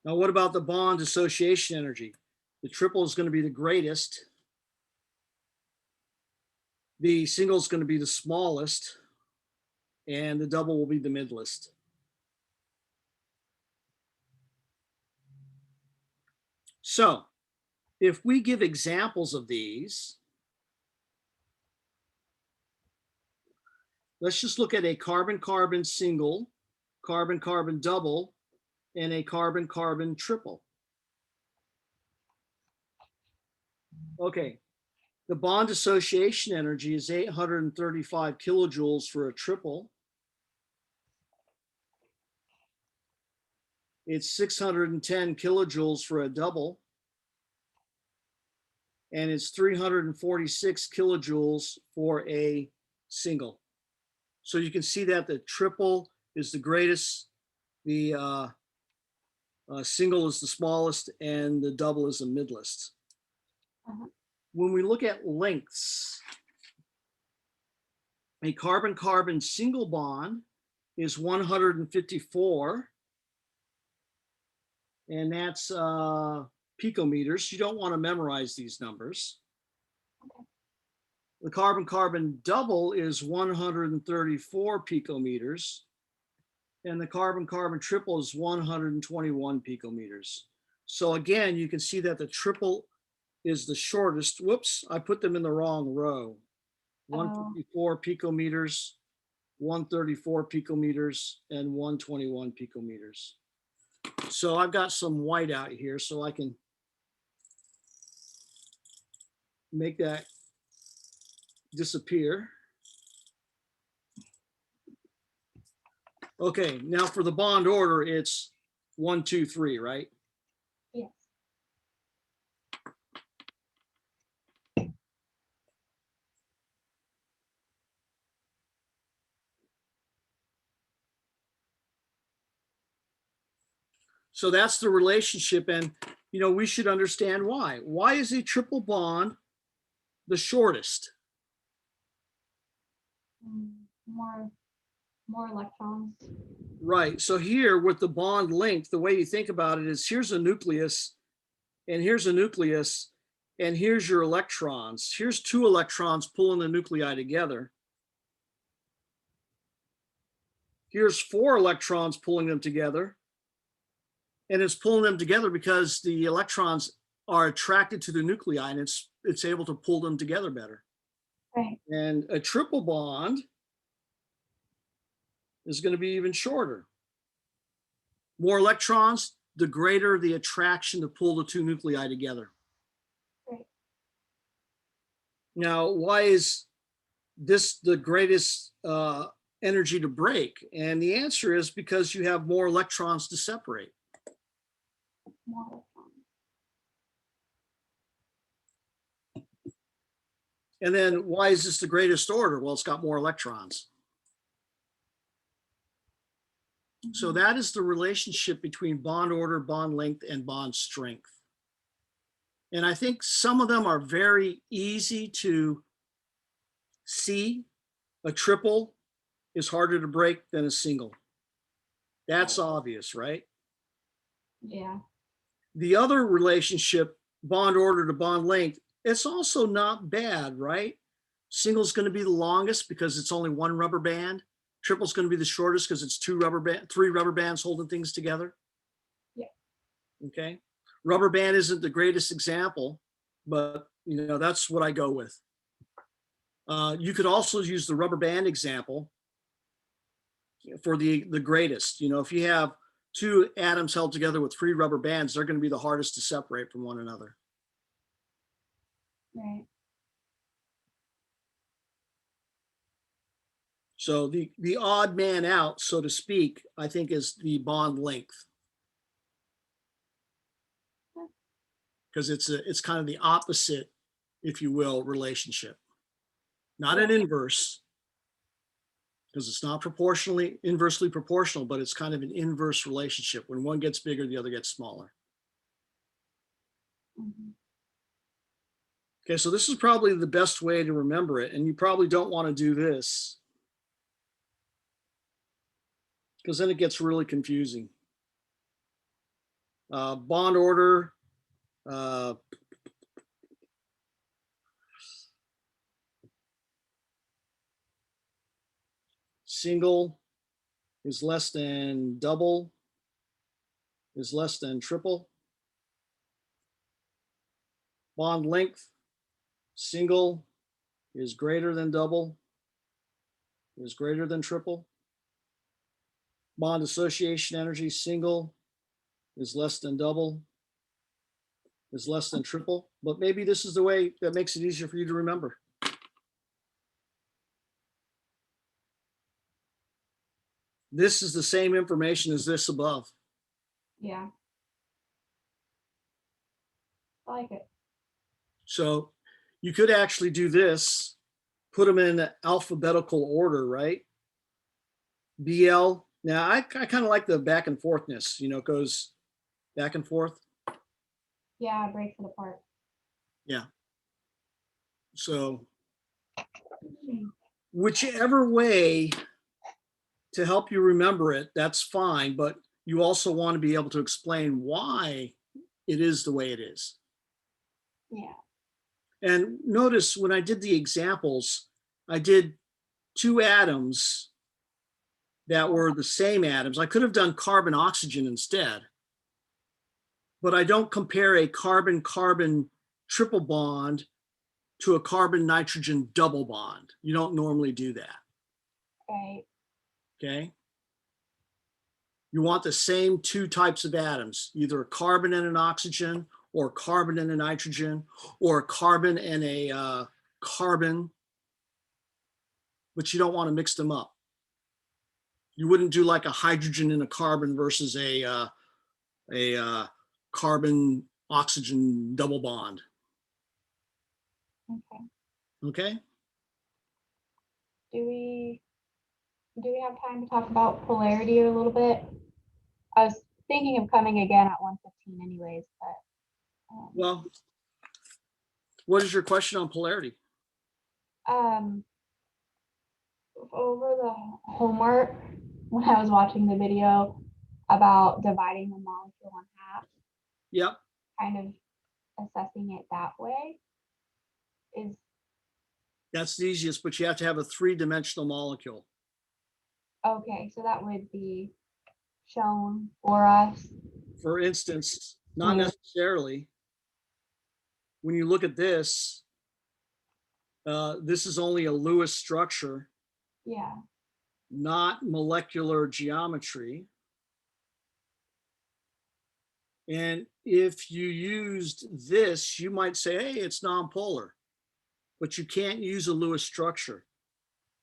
Now, what about the bond dissociation energy? The triple is going to be the greatest. The single is going to be the smallest. And the double will be the middlest. So if we give examples of these, let's just look at a carbon-carbon single, carbon-carbon double, and a carbon-carbon triple. Okay, the bond dissociation energy is 835 kilojoules for a triple. It's 610 kilojoules for a double. And it's 346 kilojoules for a single. So you can see that the triple is the greatest, the single is the smallest, and the double is the middlest. When we look at lengths, a carbon-carbon single bond is 154, and that's picometers. You don't want to memorize these numbers. Okay. The carbon-carbon double is 134 picometers, and the carbon-carbon triple is 121 picometers. So again, you can see that the triple is the shortest. Whoops, I put them in the wrong row. 154 picometers, 134 picometers, and 121 picometers. So I've got some white out here so I can make that disappear. Okay, now for the bond order, it's 1, 2, 3, right? Yes. So that's the relationship, and we should understand why. Why is a triple bond the shortest? More electrons. Right. So here with the bond length, the way you think about it is here's a nucleus, and here's a nucleus, and here's your electrons. Here's 2 electrons pulling the nuclei together. Here's 4 electrons pulling them together. And it's pulling them together because the electrons are attracted to the nuclei, and it's able to pull them together better. Right. And a triple bond is going to be even shorter. More electrons, the greater the attraction to pull the 2 nuclei together. Right. Now, why is this the greatest energy to break? And the answer is because you have more electrons to separate. More electrons. And then why is this the greatest order? Well, it's got more electrons. So that is the relationship between bond order, bond length, and bond strength. And I think some of them are very easy to see. A triple is harder to break than a single. That's obvious, right? Yeah. The other relationship, bond order to bond length, it's also not bad, right? Single's going to be the longest because it's only one rubber band. Triple's going to be the shortest because it's three rubber bands holding things together. Yeah. Okay. Rubber band isn't the greatest example, but that's what I go with. You could also use the rubber band example for the greatest. If you have two atoms held together with three rubber bands, they're going to be the hardest to separate from one another. Right. So the odd man out, so to speak, I think is the bond length. Because it's kind of the opposite, if you will, relationship. Not an inverse, because it's not inversely proportional, but it's kind of an inverse relationship. When one gets bigger, the other gets smaller. Mm-hmm. Okay, so this is probably the best way to remember it, and you probably don't want to do this, because then it gets really confusing. Bond order, single is less than double, is less than triple. Bond length, single is greater than double, is greater than triple. Bond dissociation energy, single is less than double, is less than triple. But maybe this is the way that makes it easier for you to remember. This is the same information as this above. Yeah. I like it. So you could actually do this, put them in alphabetical order, right? BL. Now I kind of like the back and forthness, it goes back and forth. Yeah, it breaks it apart. Yeah. So whichever way to help you remember it, that's fine. But you also want to be able to explain why it is the way it is. Yeah. And notice when I did the examples, I did two atoms that were the same atoms. I could have done carbon oxygen instead, but I don't compare a carbon-carbon triple bond to a carbon-nitrogen double bond. You don't normally do that. Right. Okay. You want the same two types of atoms, either a carbon and an oxygen, or a carbon and a nitrogen, or a carbon and a carbon, but you don't want to mix them up. You wouldn't do like a hydrogen and a carbon versus a carbon oxygen double bond. Okay. Okay. Do we have time to talk about polarity a little bit? I was thinking of coming again at 1:15 anyways, but Well, what is your question on polarity? over the homework when I was watching the video about dividing the molecule in half, Yep. kind of assessing it that way is That's the easiest, but you have to have a three-dimensional molecule. okay. So that would be shown for us. For instance, not necessarily. When you look at this, this is only a Lewis structure, Yeah. not molecular geometry. And if you used this, you might say, hey, it's nonpolar, but you can't use a Lewis structure.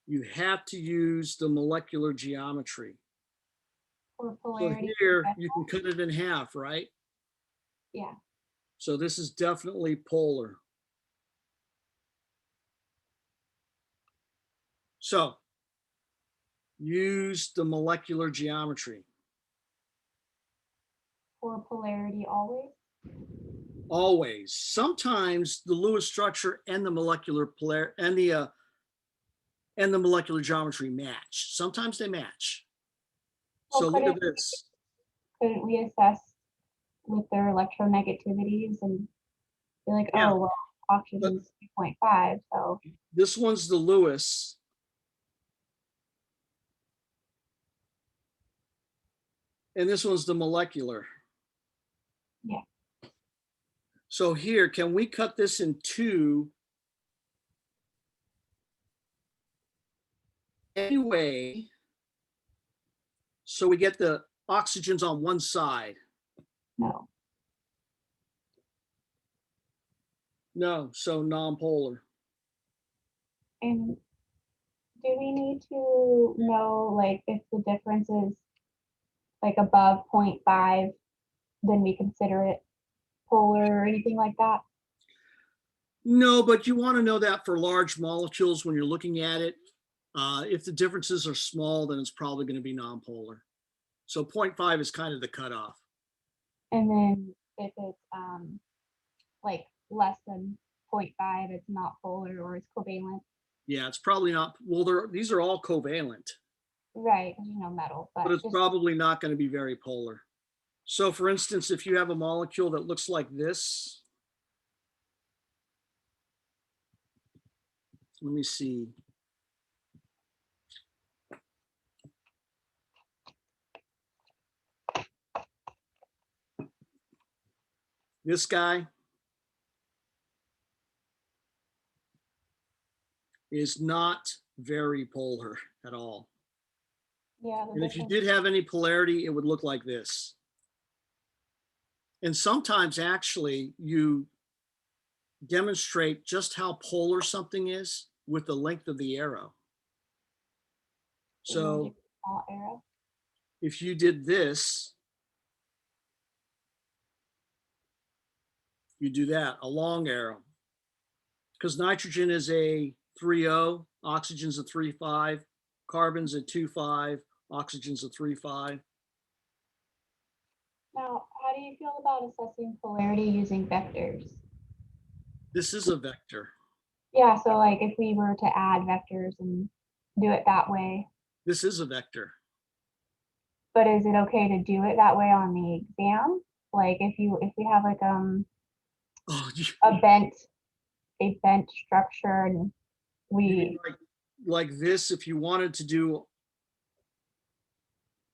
You have to use the molecular geometry. For So polarity. here you can cut it in half, right? Yeah. So this is definitely polar. So use the molecular geometry. For polarity always. Always. Sometimes the Lewis structure and the molecular polar and and the molecular geometry match. Sometimes they match. Well, So look at this. couldn't we assess with their electronegativities and be like, Yeah. oh, well, oxygen's 2.5, so This one's the Lewis. And this one's the molecular. yeah. So here, can we cut this in two anyway, so we get the oxygens on one side? No. No, so non-polar. And do we need to know, like, if the difference is like above 0.5, then we consider it polar or anything like that? No, but you want to know that for large molecules when you're looking at it. If the differences are small, then it's probably going to be non-polar. So 0.5 is kind of the cutoff. And then if it's like less than 0.5, it's not polar or it's covalent. Yeah, it's probably not. Well, these are all covalent, Right, because you know metal, but it's probably not going to be very polar. So for instance, if you have a molecule that looks like this, let me see. This guy is not very polar at all. yeah. And if you did have any polarity, it would look like this. And sometimes actually you demonstrate just how polar something is with the length of the arrow. So small arrow. if you did this, you do that, a long arrow. Because nitrogen is a 3O, oxygen's a 3,5, carbon's a 2,5, oxygen's a 3,5. Now, how do you feel about assessing polarity using vectors? This is a vector. Yeah, so like if we were to add vectors and do it that way. This is a vector. But is it okay to do it that way on the exam? Like if we have like a bent structure and we like this, if you wanted to do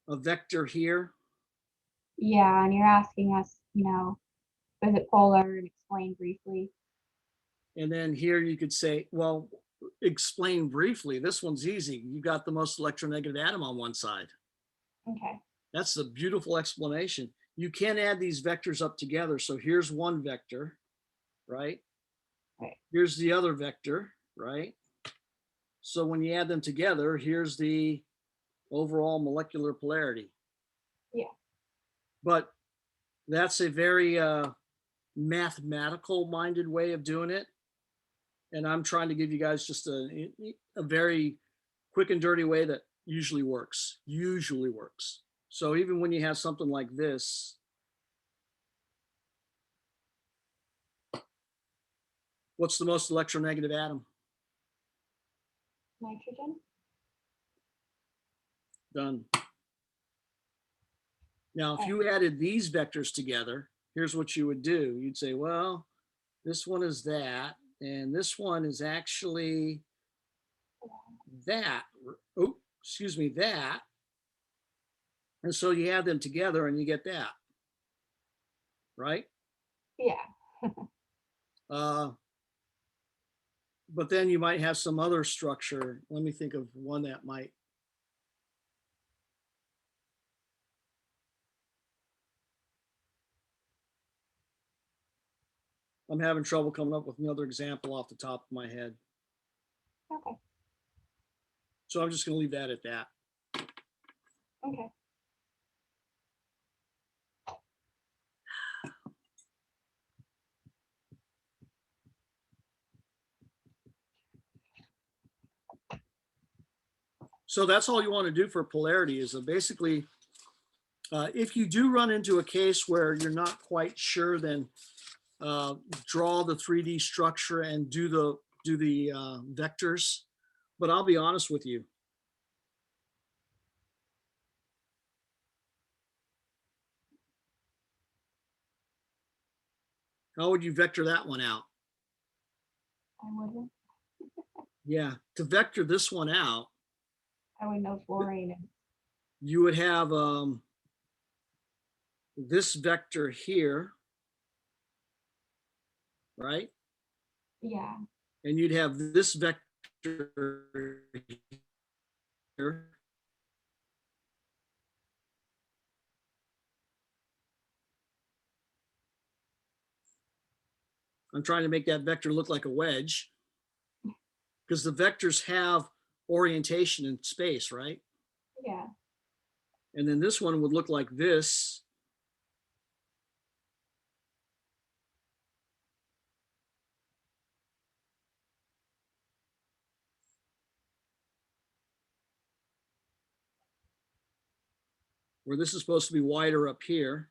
a vector here. Yeah, and you're asking us, is it polar, and explain briefly. And then here you could say, well, explain briefly. This one's easy. You got the most electronegative atom on one side. Okay. That's a beautiful explanation. You can add these vectors up together. So here's one vector, right? Right. Here's the other vector, right? So when you add them together, here's the overall molecular polarity. Yeah. But that's a very mathematical minded way of doing it. And I'm trying to give you guys just a very quick and dirty way that usually works. So even when you have something like this, what's the most electronegative atom? Nitrogen. Done. Now, if you added these vectors together, here's what you would do. You'd say, well, this one is that, and this one is actually that. Oh, excuse me, that. And so you add them together and you get that, right? Yeah. But then you might have some other structure. Let me think of one that might. I'm having trouble coming up with another example off the top of my head. Okay. So I'm just going to leave that at that. Okay. So that's all you want to do for polarity is basically, if you do run into a case where you're not quite sure, then draw the 3D structure and do the vectors. but I'll be honest with you. How would you vector that one out? I wouldn't. Yeah, to vector this one out, I would know fluorine and you would have this vector here, right? yeah. And you'd have this vector here. I'm trying to make that vector look like a wedge because the vectors have orientation in space, right? Yeah. And then this one would look like this. Where this is supposed to be wider up here.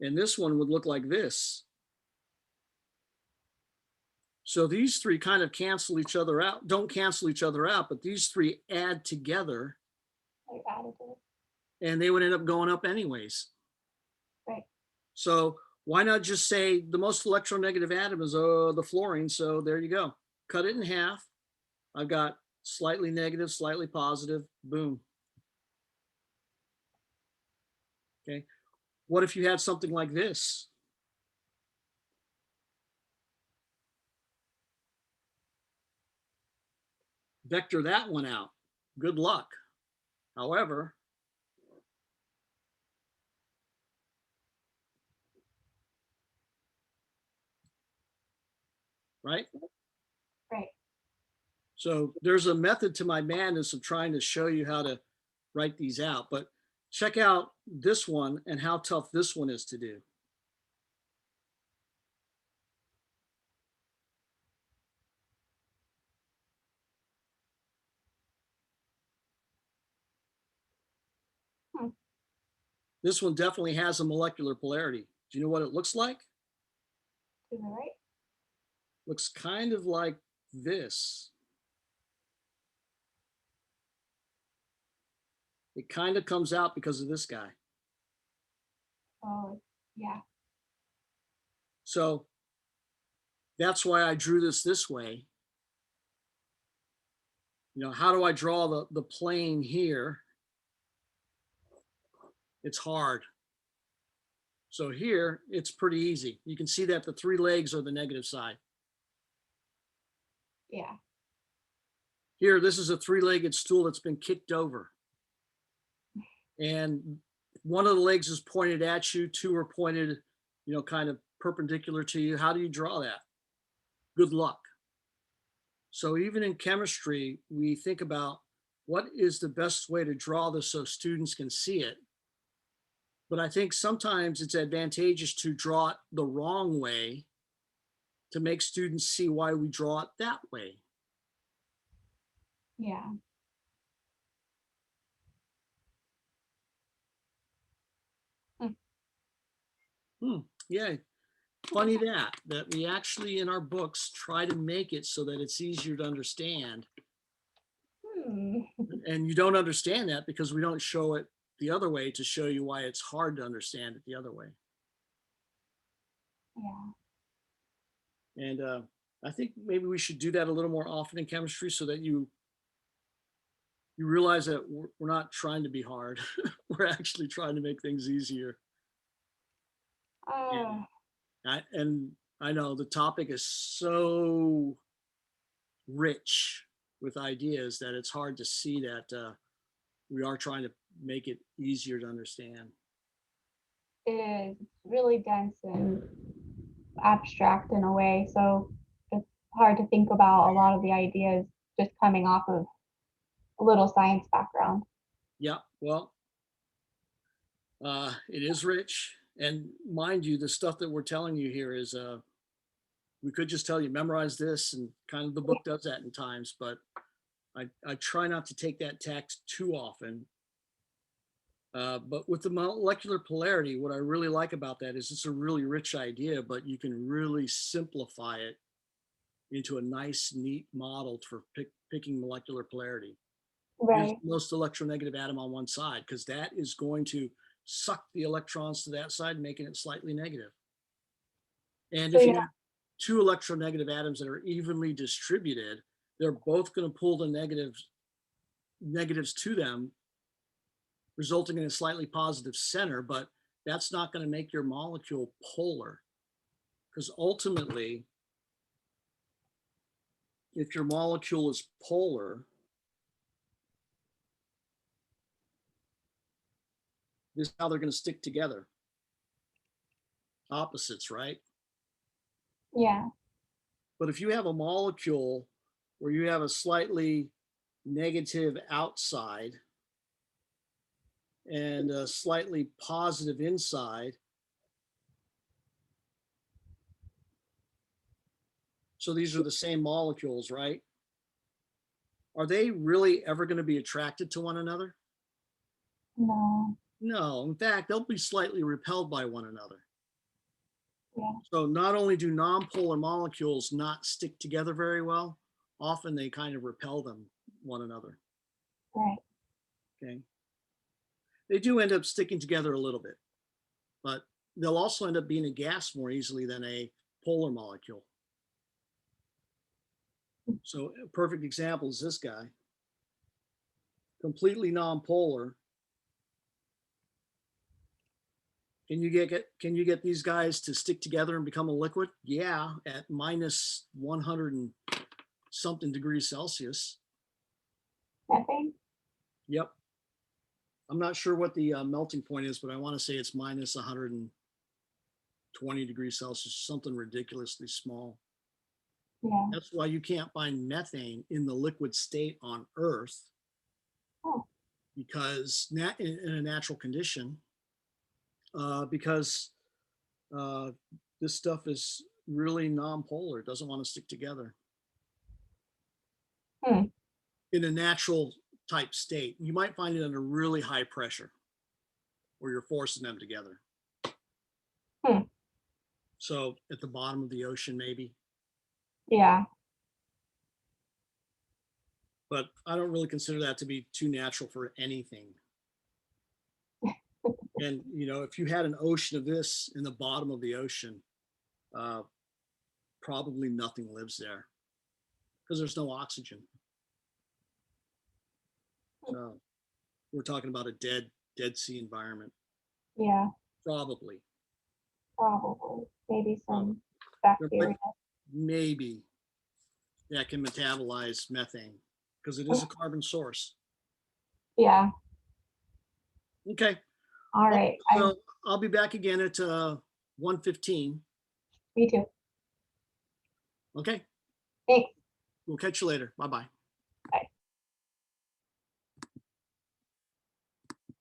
And this one would look like this. So these three kind of cancel each other out, don't cancel each other out, but these three add together Like additive. and they would end up going up anyways. Right. So why not just say the most electronegative atom is the fluorine? So there you go. Cut it in half. I've got slightly negative, slightly positive, boom. Okay. What if you had something like this? Vector that one out. Good luck. However, right? Right. So there's a method to my madness of trying to show you how to write these out, but check out this one and how tough this one is to do. Hmm. This one definitely has a molecular polarity. Do you know what it looks like? To the right. Looks kind of like this. It kind of comes out because of this guy. Oh, yeah. So that's why I drew this way. You know, how do I draw the plane here? It's hard. So here, it's pretty easy. You can see that the three legs are the negative side. Yeah. Here, this is a three-legged stool that's been kicked over. And one of the legs is pointed at you, two are pointed, you know, kind of perpendicular to you. How do you draw that? Good luck. So even in chemistry, we think about what is the best way to draw this so students can see it. But I think sometimes it's advantageous to draw it the wrong way to make students see why we draw it that way. Yeah. Yeah, funny that we actually in our books try to make it so that it's easier to understand. Hmm. And you don't understand that because we don't show it the other way to show you why it's hard to understand it the other way. Yeah. And I think maybe we should do that a little more often in chemistry so that you realize that we're not trying to be hard. We're actually trying to make things easier. Uh, And I know the topic is so rich with ideas that it's hard to see that we are trying to make it easier to understand. it is really dense and abstract in a way. So it's hard to think about a lot of the ideas just coming off of a little science background. Yeah, well, it is rich. And mind you, the stuff that we're telling you here is we could just tell you memorize this, and kind of the book does that in times, but I try not to take that tax too often. But with the molecular polarity, what I really like about that is it's a really rich idea, but you can really simplify it into a nice, neat model for picking molecular polarity. Right. Use the most electronegative atom on one side, because that is going to suck the electrons to that side, making it slightly negative. And So if you you have two electronegative atoms that are evenly distributed, they're both going to pull the negatives to them, resulting in a slightly positive center, but that's not going to make your molecule polar. Because ultimately, if your molecule is polar, this is how they're going to stick together. Opposites, right? yeah. But if you have a molecule where you have a slightly negative outside and a slightly positive inside, so these are the same molecules, right? Are they really ever going to be attracted to one another? No. No, in fact, they'll be slightly repelled by one another. Yeah. So not only do nonpolar molecules not stick together very well, often they kind of repel one another. Right. Okay. They do end up sticking together a little bit, but they'll also end up being a gas more easily than a polar molecule. So a perfect example is this guy. Completely nonpolar. Can you get these guys to stick together and become a liquid? Yeah, at minus 100 and something degrees Celsius. Methane? Yep. I'm not sure what the melting point is, but I want to say it's minus 120 degrees Celsius, something ridiculously small. Yeah. That's why you can't find methane in the liquid state on Earth, Oh. because in a natural condition, because this stuff is really nonpolar. It doesn't want to stick together. Hmm. In a natural type state. You might find it under really high pressure where you're forcing them together. Hmm. So at the bottom of the ocean, maybe. Yeah. But I don't really consider that to be too natural for anything. And, you know, if you had an ocean of this in the bottom of the ocean, probably nothing lives there because there's no oxygen. So we're talking about a dead sea environment. Yeah. Probably. Probably. Maybe Probably. some bacteria. Maybe that can metabolize methane because it is a carbon source. Yeah. Okay. All right. So I'll be back again at 1:15. Me too. Okay. Thanks. We'll catch you later. Bye-bye. Bye.